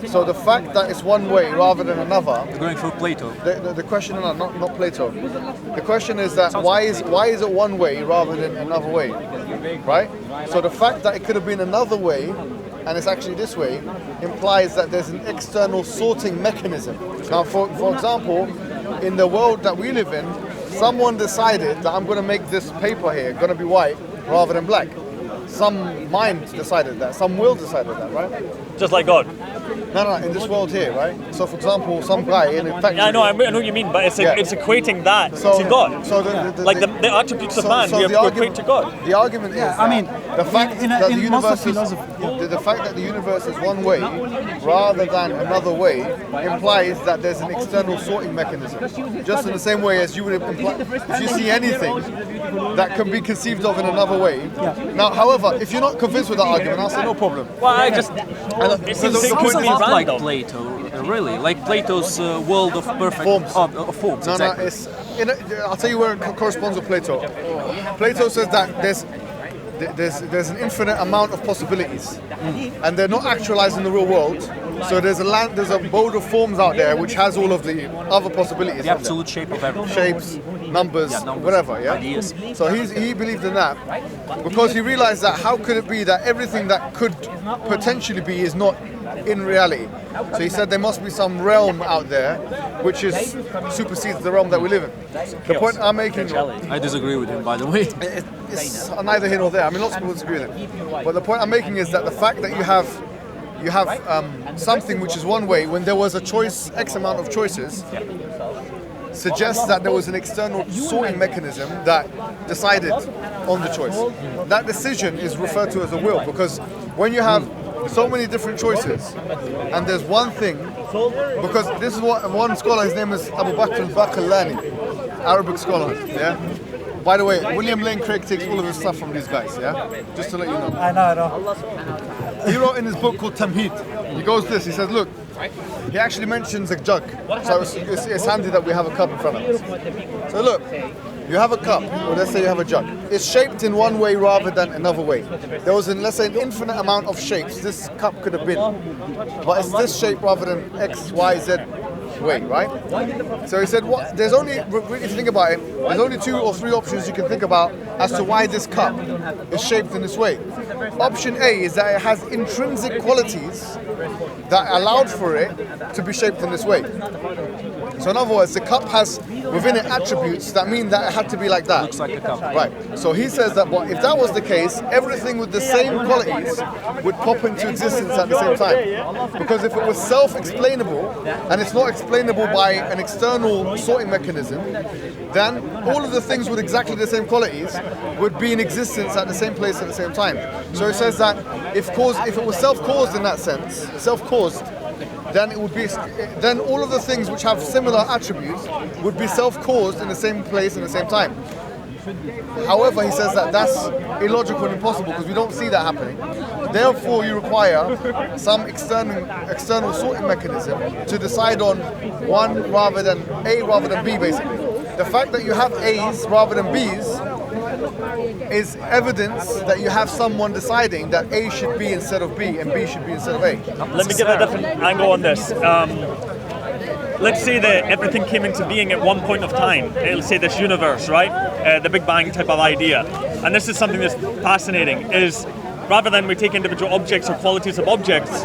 [SPEAKER 3] So the fact that it's one way rather than another,
[SPEAKER 4] Going through Plato.
[SPEAKER 3] the question, no, not Plato. The question is that why is it one way rather than another way, right? So the fact that it could have been another way, and it's actually this way, implies that there's an external sorting mechanism. Now, for example, in the world that we live in, someone decided that I'm going to make this paper here going to be white rather than black. Some mind decided that. Some will decided that, right?
[SPEAKER 1] Just like God.
[SPEAKER 3] No, in this world here, right? So, for example, some guy in a factory...
[SPEAKER 1] Yeah, I know what you mean, but it's equating that to God.
[SPEAKER 3] So
[SPEAKER 1] the attributes of man, we have to equate to God.
[SPEAKER 3] The argument is the fact that the universe the fact that the universe is one way rather than another way implies that there's an external sorting mechanism. Just in the same way as you would imply, if you see anything that can be conceived of in another way. Now, however, if you're not convinced with that argument, I'll say no problem.
[SPEAKER 1] Well, it seems
[SPEAKER 4] like Plato, really, like Plato's world of perfect forms. Forms, exactly.
[SPEAKER 3] I'll tell you where it corresponds with Plato. Plato says that there's an infinite amount of possibilities, and they're not actualized in the real world. So there's a mode of forms out there which has all of the other possibilities.
[SPEAKER 4] The absolute shape of everything.
[SPEAKER 3] Shapes, numbers, whatever. Yeah.
[SPEAKER 4] Ideas.
[SPEAKER 3] So he believed in that because he realized that how could it be that everything that could potentially be is not in reality. So he said there must be some realm out there which supersedes the realm that we live in. The point I'm making...
[SPEAKER 4] I disagree with him, by the way.
[SPEAKER 3] It's neither here nor there. I mean, lots of people disagree with him. But the point I'm making is that the fact that you have something which is one way when there was a choice, X amount of choices, suggests that there was an external sorting mechanism that decided on the choice. That decision is referred to as a will, because when you have so many different choices and there's one thing, because this is what one scholar, his name is Abu Bakr al-Baqillani, Arabic scholar, yeah? By the way, William Lane Craig takes all of his stuff from these guys, yeah? Just to let you know.
[SPEAKER 6] I know.
[SPEAKER 3] He wrote in his book called Tamheed, he goes this, he says, look, he actually mentions a jug. So it's handy that we have a cup in front of us. So look, you have a cup, or let's say you have a jug. It's shaped in one way rather than another way. There was, let's say, an infinite amount of shapes this cup could have been. But it's this shape rather than X, Y, Z way, right? So he said, there's only, if you think about it, there's only 2 or 3 options you can think about as to why this cup is shaped in this way. Option A is that it has intrinsic qualities that allowed for it to be shaped in this way. So in other words, the cup has within it attributes that mean that it had to be like that.
[SPEAKER 4] Looks like a cup.
[SPEAKER 3] Right. So he says that if that was the case, everything with the same qualities would pop into existence at the same time. Because if it was self-explainable, and it's not explainable by an external sorting mechanism, then all of the things with exactly the same qualities would be in existence at the same place at the same time. So he says that if it was self-caused in that sense, self-caused, then it would be. Then all of the things which have similar attributes would be self-caused in the same place and the same time. However, he says that that's illogical and impossible because we don't see that happening. Therefore, you require some external sorting mechanism to decide on one rather than A rather than B, basically. The fact that you have A's rather than B's is evidence that you have someone deciding that A should be instead of B and B should be instead of A.
[SPEAKER 1] Let me give a different angle on this. Let's say that everything came into being at one point of time. Let's say this universe, right? The Big Bang type of idea. And this is something that's fascinating, is rather than we take individual objects or qualities of objects,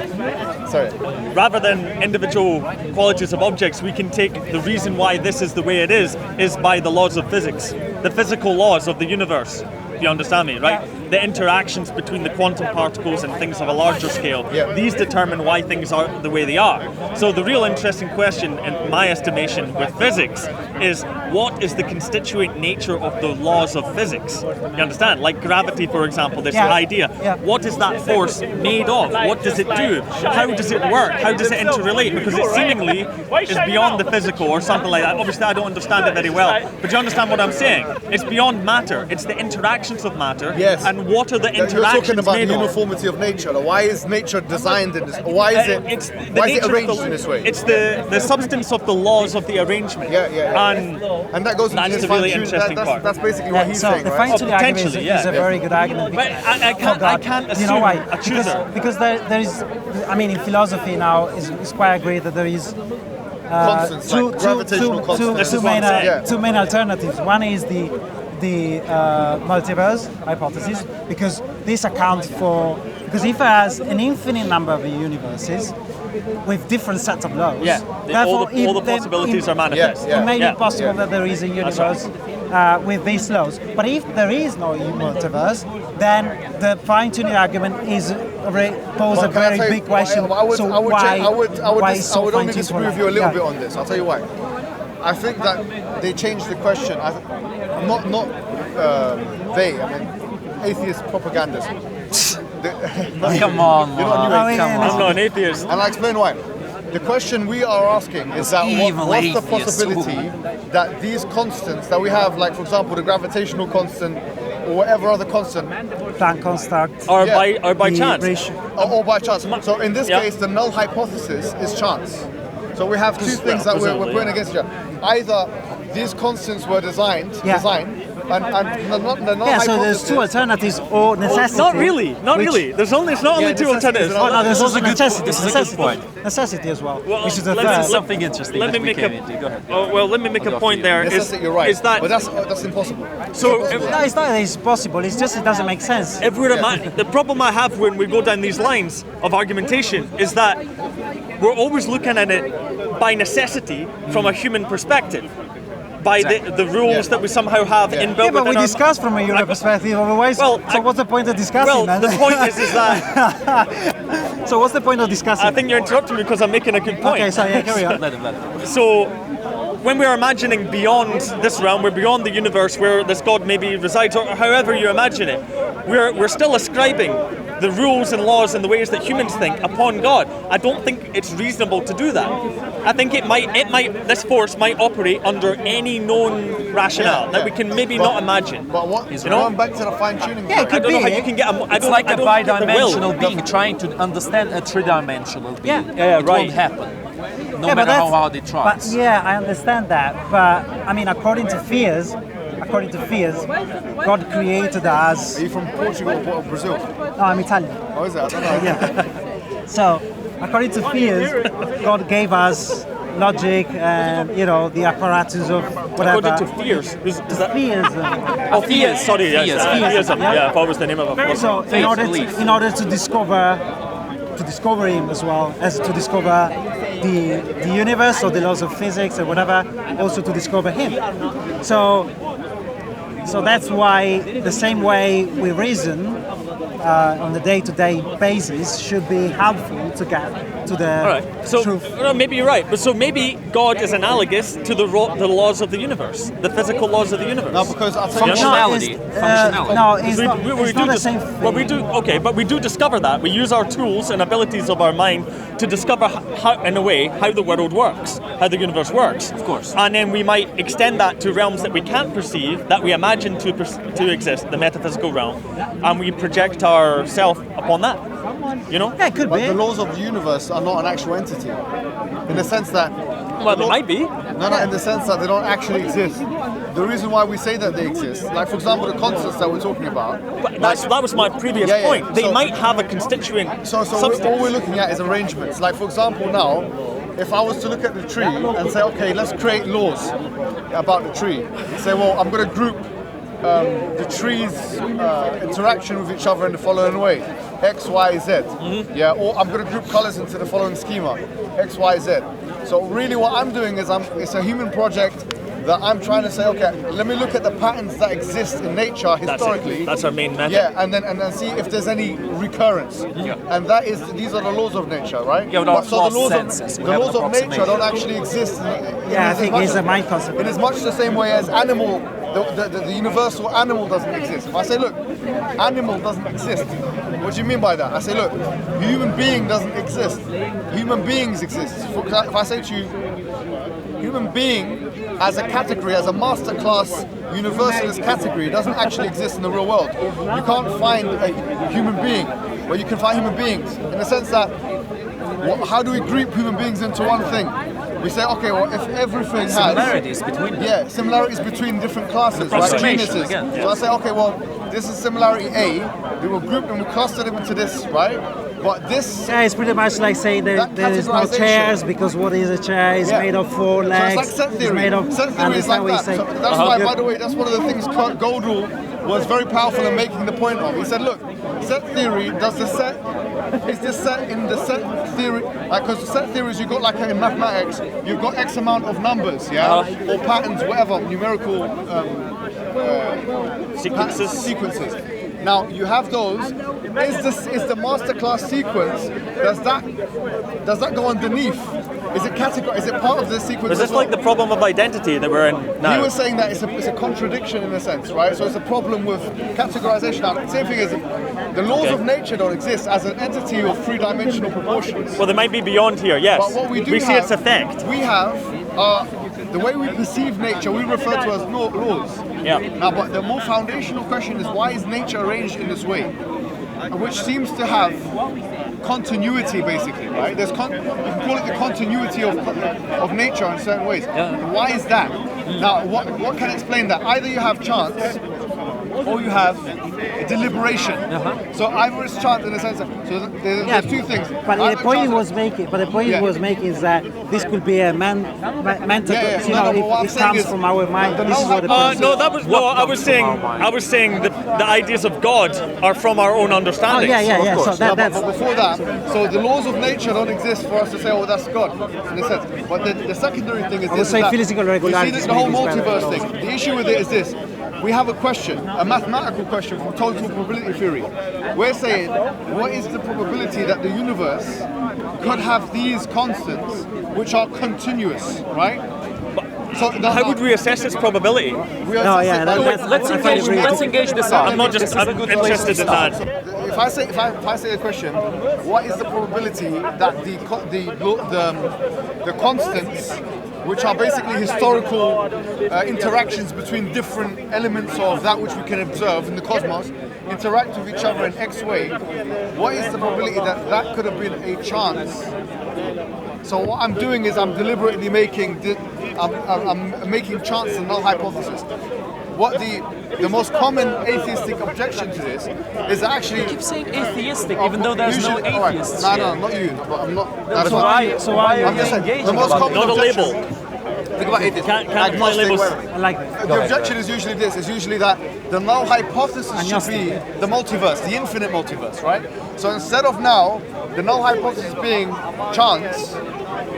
[SPEAKER 1] rather than individual qualities of objects, we can take the reason why this is the way it is by the laws of physics, the physical laws of the universe. If you understand me, right? The interactions between the quantum particles and things of a larger scale, these determine why things are the way they are. So the real interesting question, in my estimation, with physics is what is the constituent nature of the laws of physics? You understand? Like gravity, for example, this idea. What is that force made of? What does it do? How does it work? How does it interrelate? Because it seemingly is beyond the physical or something like that. Obviously, I don't understand it very well, but you understand what I'm saying? It's beyond matter. It's the interactions of matter.
[SPEAKER 3] Yes.
[SPEAKER 1] And what are the interactions
[SPEAKER 3] You're talking about
[SPEAKER 1] made
[SPEAKER 3] the uniformity of nature. Why is nature designed in this? Why is it arranged in this way?
[SPEAKER 1] It's the substance of the laws of the arrangement.
[SPEAKER 3] And that goes into
[SPEAKER 1] that's the really interesting part.
[SPEAKER 3] That's basically what he's saying,
[SPEAKER 6] the
[SPEAKER 3] right?
[SPEAKER 6] fine-tuning argument is a very good argument.
[SPEAKER 1] But I can't assume
[SPEAKER 6] you know why?
[SPEAKER 1] a chooser.
[SPEAKER 6] Because there is, I mean, in philosophy now, it's quite agreed that there is
[SPEAKER 3] constants, like gravitational constants.
[SPEAKER 6] Two main alternatives. One is the multiverse hypothesis, because this accounts for, because if it has an infinite number of universes, with different sets of laws.
[SPEAKER 1] Yeah,
[SPEAKER 6] Therefore,
[SPEAKER 1] all the possibilities are manifest.
[SPEAKER 6] It may
[SPEAKER 1] Yeah.
[SPEAKER 6] be possible that there is a universe with these laws. But if there is no multiverse, then the fine-tuning argument is pose a
[SPEAKER 3] But can I
[SPEAKER 6] very
[SPEAKER 3] tell you-
[SPEAKER 6] big question.
[SPEAKER 3] I would,
[SPEAKER 6] so
[SPEAKER 3] I would,
[SPEAKER 6] why, why
[SPEAKER 3] dis-
[SPEAKER 6] is so
[SPEAKER 3] I would only
[SPEAKER 6] fine-tuned
[SPEAKER 3] disagree
[SPEAKER 6] for
[SPEAKER 3] with you a
[SPEAKER 6] that?
[SPEAKER 3] little
[SPEAKER 6] Yeah.
[SPEAKER 3] bit on this. I'll tell you why. I think that they changed the question. Not they. I mean, atheist propagandists.
[SPEAKER 2] Come on,
[SPEAKER 3] You're not
[SPEAKER 2] man.
[SPEAKER 3] new age.
[SPEAKER 2] Come
[SPEAKER 1] I'm
[SPEAKER 2] on.
[SPEAKER 1] not an atheist.
[SPEAKER 3] And I'll explain why. The question we are asking is that
[SPEAKER 2] Evil
[SPEAKER 3] what's the
[SPEAKER 2] atheists.
[SPEAKER 3] possibility that these constants that we have, like for example the gravitational constant or whatever other constant,
[SPEAKER 6] Planck construct.
[SPEAKER 1] Or
[SPEAKER 3] Yeah.
[SPEAKER 1] by
[SPEAKER 6] the
[SPEAKER 1] chance.
[SPEAKER 6] ratio.
[SPEAKER 3] or by chance. So in this
[SPEAKER 1] Yeah.
[SPEAKER 3] case, the null hypothesis is chance. So we have two things that we're
[SPEAKER 1] presumably,
[SPEAKER 3] putting
[SPEAKER 1] yeah.
[SPEAKER 3] against each other. Either these constants were designed, and the null
[SPEAKER 6] Yeah, so there's
[SPEAKER 3] hypothesis.
[SPEAKER 6] two alternatives or necessity.
[SPEAKER 1] Not really. Not
[SPEAKER 6] which-
[SPEAKER 1] really. It's not only two
[SPEAKER 3] necessity
[SPEAKER 1] alternatives.
[SPEAKER 3] is
[SPEAKER 6] Oh no, there's
[SPEAKER 2] This is
[SPEAKER 6] also
[SPEAKER 2] a good-
[SPEAKER 6] necessity.
[SPEAKER 2] this is a good
[SPEAKER 6] necessity.
[SPEAKER 2] point.
[SPEAKER 6] Necessity as well,
[SPEAKER 1] Well,
[SPEAKER 6] which is the
[SPEAKER 1] let me-
[SPEAKER 6] third.
[SPEAKER 2] Something interesting
[SPEAKER 1] Let
[SPEAKER 2] that
[SPEAKER 1] me
[SPEAKER 2] we
[SPEAKER 1] make
[SPEAKER 2] came
[SPEAKER 1] a.
[SPEAKER 2] into. Go ahead.
[SPEAKER 1] Oh, well, let me make
[SPEAKER 2] I'll
[SPEAKER 1] a
[SPEAKER 2] go
[SPEAKER 1] point
[SPEAKER 2] after you.
[SPEAKER 1] there.
[SPEAKER 3] Necessity, you're right.
[SPEAKER 1] Is that
[SPEAKER 3] But that's impossible.
[SPEAKER 1] so?
[SPEAKER 6] No, it's not that it's possible. It's just it doesn't make sense.
[SPEAKER 1] If we're the problem I have when we go down these lines of argumentation is that we're always looking at it by necessity from a human perspective, by the rules that we somehow have inbuilt.
[SPEAKER 6] Yeah, but we
[SPEAKER 1] within our-
[SPEAKER 6] discuss from a Euro perspective otherwise.
[SPEAKER 1] Well,
[SPEAKER 6] so what's the point of discussing?
[SPEAKER 1] Well,
[SPEAKER 6] then?
[SPEAKER 1] the point is that
[SPEAKER 6] So what's the point of discussing?
[SPEAKER 1] I think you're interrupting me because I'm making a good point.
[SPEAKER 6] Okay, so yeah, carry on.
[SPEAKER 2] Let him.
[SPEAKER 1] So, when we're imagining beyond this realm, we're beyond the universe where this God maybe resides, or however you imagine it, we're still ascribing the rules and laws and the ways that humans think upon God. I don't think it's reasonable to do that. I think this force might operate under any known rationale that we can maybe not imagine.
[SPEAKER 3] But what?
[SPEAKER 1] You know?
[SPEAKER 3] Going back to the fine tuning.
[SPEAKER 6] Yeah, it
[SPEAKER 1] I
[SPEAKER 6] could
[SPEAKER 1] don't know
[SPEAKER 6] be.
[SPEAKER 1] how you can get.
[SPEAKER 2] It's like a bi-dimensional
[SPEAKER 1] will.
[SPEAKER 2] being trying to understand a three-dimensional being.
[SPEAKER 6] Yeah.
[SPEAKER 2] It
[SPEAKER 1] right.
[SPEAKER 2] won't happen. No
[SPEAKER 6] Yeah, but
[SPEAKER 2] matter how
[SPEAKER 6] that's-
[SPEAKER 2] hard it tries.
[SPEAKER 6] But yeah, I understand that. But I mean, according to fears, God created us.
[SPEAKER 3] Are you from Portugal or Brazil?
[SPEAKER 6] No, I'm Italian.
[SPEAKER 3] How is it? I don't know.
[SPEAKER 6] Yeah. So, according to fears, God gave us logic and the apparatus of whatever.
[SPEAKER 1] According to fears. Is that?
[SPEAKER 6] Fears.
[SPEAKER 1] Oh, fears. Sorry, yes.
[SPEAKER 2] Fears.
[SPEAKER 1] Theism.
[SPEAKER 6] Yeah.
[SPEAKER 1] Yeah, what was the name of it?
[SPEAKER 6] So
[SPEAKER 2] Faith, belief.
[SPEAKER 6] in order to discover him as well as to discover the universe or the laws of physics or whatever, also to discover him. So that's why the same way we reason on a day-to-day basis should be helpful to get to the
[SPEAKER 1] All right. So
[SPEAKER 6] truth.
[SPEAKER 1] no, maybe you're right, but so maybe God is analogous to the laws of the universe, the physical laws of the universe.
[SPEAKER 3] No, because I'll tell you.
[SPEAKER 2] Functionality. Functionality.
[SPEAKER 6] No, it's
[SPEAKER 1] We-
[SPEAKER 6] not,
[SPEAKER 1] we
[SPEAKER 6] it's
[SPEAKER 1] do
[SPEAKER 6] not the
[SPEAKER 1] dis-
[SPEAKER 6] same thing.
[SPEAKER 1] Well, we do. Okay, but we do discover that we use our tools and abilities of our mind to discover how, in a way, how the world works, how the universe works.
[SPEAKER 2] Of course.
[SPEAKER 1] And then we might extend that to realms that we can't perceive, that we imagine to exist, the metaphysical realm, and we project ourself upon that. You know?
[SPEAKER 6] Yeah, it could
[SPEAKER 3] But
[SPEAKER 6] be.
[SPEAKER 3] the laws of the universe are not an actual entity, in the sense that.
[SPEAKER 1] Well, they might be.
[SPEAKER 3] No, in the sense that they don't actually exist. The reason why we say that they exist, like for example, the constants that we're talking about.
[SPEAKER 1] But that was my previous
[SPEAKER 3] Yeah, yeah.
[SPEAKER 1] point. They
[SPEAKER 3] So-
[SPEAKER 1] might have a constituent
[SPEAKER 3] So
[SPEAKER 1] substance.
[SPEAKER 3] all we're looking at is arrangements. Like for example, now, if I was to look at the tree and say, okay, let's create laws about the tree. Say, well, I'm going to group the trees' interaction with each other in the following way: X, Y, Z. Yeah, or I'm going to group colors into the following schema: X, Y, Z. So really, what I'm doing is it's a human project that I'm trying to say, okay, let me look at the patterns that exist in nature historically.
[SPEAKER 1] That's our main method.
[SPEAKER 3] Yeah, and then see if there's any recurrence.
[SPEAKER 2] Yeah.
[SPEAKER 3] And these are the laws of nature, right?
[SPEAKER 2] Yeah, with our
[SPEAKER 3] But so the
[SPEAKER 2] false
[SPEAKER 3] laws
[SPEAKER 2] senses,
[SPEAKER 3] of,
[SPEAKER 2] we
[SPEAKER 3] the
[SPEAKER 2] have
[SPEAKER 3] laws
[SPEAKER 2] an
[SPEAKER 3] of nature
[SPEAKER 2] approximation.
[SPEAKER 3] don't actually exist.
[SPEAKER 6] Yeah, I think it's a mind concept.
[SPEAKER 3] In as much the same way as animal, the universal animal doesn't exist. If I say, look, animal doesn't exist, what do you mean by that? I say, look, human being doesn't exist. Human beings exist. If I say to you, human being as a category, as a master class universalist category, doesn't actually exist in the real world. You can't find a human being, but you can find human beings in the sense that how do we group human beings into one thing? We say, okay, well, if everything has
[SPEAKER 2] Similarities between them.
[SPEAKER 3] yeah, similarities between different classes, right?
[SPEAKER 2] approximation,
[SPEAKER 3] Genuses.
[SPEAKER 2] again,
[SPEAKER 3] So I say, okay, well, this is similarity A. We will group them, we cluster them into this, right? But this,
[SPEAKER 6] Yeah, it's pretty much like saying
[SPEAKER 3] That
[SPEAKER 6] there is no
[SPEAKER 3] categorization.
[SPEAKER 6] chairs because what is a chair is
[SPEAKER 3] Yeah.
[SPEAKER 6] made of four
[SPEAKER 3] so
[SPEAKER 6] legs.
[SPEAKER 3] it's like set
[SPEAKER 6] It's
[SPEAKER 3] theory.
[SPEAKER 6] made of.
[SPEAKER 3] Set theory is like
[SPEAKER 6] what you
[SPEAKER 3] that.
[SPEAKER 6] say.
[SPEAKER 3] So that's why, by the way, that's one of the things Kurt Gödel was very powerful in making the point of. He said, look, set theory does the set is this set in the set theory? Because set theories, you've got like in mathematics, you've got X amount of numbers, yeah, or patterns, whatever, numerical sequences. Now you have those. Is the masterclass sequence? Does that go underneath? Is it categorized? Is it part of the sequence?
[SPEAKER 1] Is this like the problem of identity that we're in now?
[SPEAKER 3] He was saying that it's a contradiction in a sense, right? So it's a problem with categorization. Now, the same thing is the laws of nature don't exist as an entity of three-dimensional proportions.
[SPEAKER 1] Well, they might be beyond here, yes.
[SPEAKER 3] But what we
[SPEAKER 1] see its effect.
[SPEAKER 3] We have the way we perceive nature, we refer to as laws.
[SPEAKER 1] Yeah.
[SPEAKER 3] Now, but the more foundational question is why is nature arranged in this way? Which seems to have continuity, basically, right? You can call it the continuity of nature in certain ways.
[SPEAKER 1] Yeah.
[SPEAKER 3] Why is that? Now, what can explain that? Either you have chance, or you have deliberation. So either it's chance in a sense. So there's two things.
[SPEAKER 6] But the point he was making, is that this could be a mental. It comes from our mind. This is what the point
[SPEAKER 1] I was saying the ideas of God are from our own understanding.
[SPEAKER 6] Yeah. So
[SPEAKER 3] but before that, so the laws of nature don't exist for us to say, oh, that's God, in a sense. But the secondary thing is this:
[SPEAKER 6] physical regularity.
[SPEAKER 3] You see the whole multiverse thing. The issue with it is this. We have a question, a mathematical question from total probability theory. We're saying, what is the probability that the universe could have these constants which are continuous, right? So
[SPEAKER 1] how would we assess its probability?
[SPEAKER 4] Let's engage this
[SPEAKER 1] I'm
[SPEAKER 4] on.
[SPEAKER 1] interested in that.
[SPEAKER 3] If I say a question, what is the probability that the constants, which are basically historical interactions between different elements of that which we can observe in the cosmos, interact with each other in X way, what is the probability that could have been a chance? So what I'm doing is I'm deliberately making chance and null hypothesis. What the most common atheistic objection to this is actually.
[SPEAKER 4] You keep saying atheistic, even though there's no atheists.
[SPEAKER 3] No, not you. But I'm not.
[SPEAKER 4] So why are you engaging?
[SPEAKER 3] The most common
[SPEAKER 1] Not a label.
[SPEAKER 3] Think about atheism.
[SPEAKER 1] Can't apply labels.
[SPEAKER 6] I like that.
[SPEAKER 3] The objection is usually this. It's usually that the null hypothesis should be the multiverse, the infinite multiverse, right? So instead of now the null hypothesis being chance,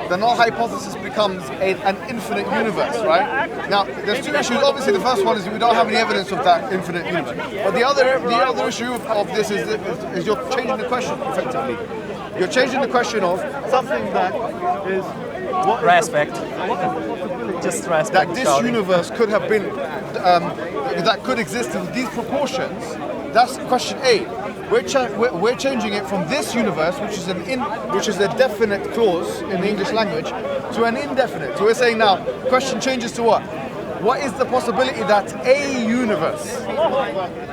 [SPEAKER 3] the null hypothesis becomes an infinite universe, right? Now, there's two issues. Obviously, the first one is we don't have any evidence of that infinite universe. But the other issue of this is you're changing the question, effectively. You're changing the question of something that is what
[SPEAKER 4] Respect. Just respect.
[SPEAKER 3] that this universe could have been, that could exist in these proportions. That's question A. We're changing it from this universe, which is a definite clause in the English language, to an indefinite. So we're saying now, question changes to what? What is the possibility that a universe,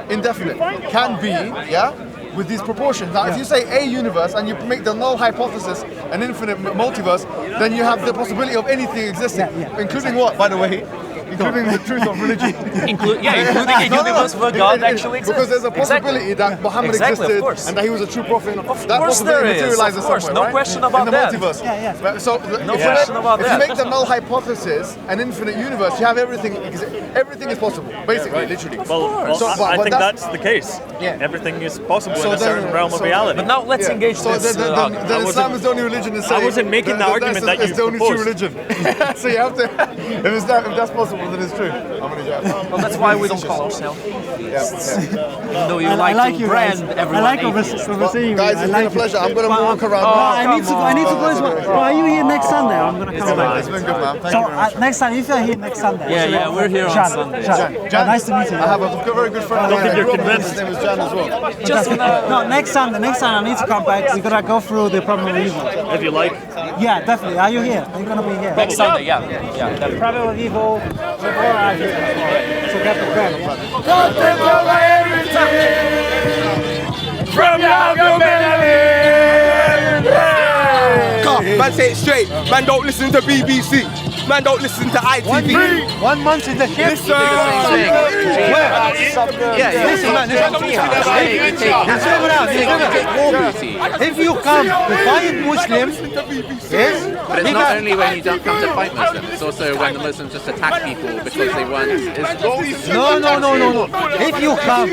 [SPEAKER 3] indefinite, can be, with these proportions? Now, if you say a universe and you make the null hypothesis an infinite multiverse, then you have the possibility of anything existing, including what, by the way? Including the truth of religion.
[SPEAKER 4] Including a universe where God actually exists.
[SPEAKER 3] Because there's a possibility that Mohammed existed and that he was a true prophet.
[SPEAKER 4] Of course there is. Of course, no question about that.
[SPEAKER 3] In the multiverse. So
[SPEAKER 4] no question about that.
[SPEAKER 3] If you make the null hypothesis an infinite universe, you have everything. Everything is possible, basically, literally.
[SPEAKER 1] Well, I think that's the case.
[SPEAKER 3] Yeah.
[SPEAKER 1] Everything is possible in a certain realm of reality.
[SPEAKER 4] But now let's engage this.
[SPEAKER 3] Then Islam is the only religion to say.
[SPEAKER 1] I wasn't making the argument that you
[SPEAKER 3] It's the only true
[SPEAKER 1] proposed.
[SPEAKER 3] religion. So you have to. If that's possible, then it's true.
[SPEAKER 4] Well, that's why we don't call ourselves atheists. Even though you like to brand everyone atheist.
[SPEAKER 3] Guys, it's been a pleasure. I'm going to walk around.
[SPEAKER 6] I need to go as well. Are you here next Sunday? I'm going to come back.
[SPEAKER 3] It's been good, man. Thank you very much.
[SPEAKER 6] Next time, if you're here next Sunday.
[SPEAKER 4] Yeah, we're here on Sunday.
[SPEAKER 6] Jan, nice to meet you.
[SPEAKER 3] I have a very good friend.
[SPEAKER 1] I think you're convinced.
[SPEAKER 3] His name is Jan as well.
[SPEAKER 6] No, next Sunday I need to come back. We're gonna go through the problem of evil.
[SPEAKER 1] If you like.
[SPEAKER 6] Yeah, definitely. Are you here? Are you gonna be here?
[SPEAKER 4] Next Sunday, yeah.
[SPEAKER 6] The problem of evil. So get prepared.
[SPEAKER 7] From man, say it straight. Man, don't listen to BBC. Man, don't listen to ITV.
[SPEAKER 6] 1 month in the ship.
[SPEAKER 7] Listen. Listen, man.
[SPEAKER 6] If you come to find Muslims,
[SPEAKER 8] but it's not only when you don't come to fight Muslims, it's also when the Muslims just attack people because they weren't.
[SPEAKER 6] No. If you come.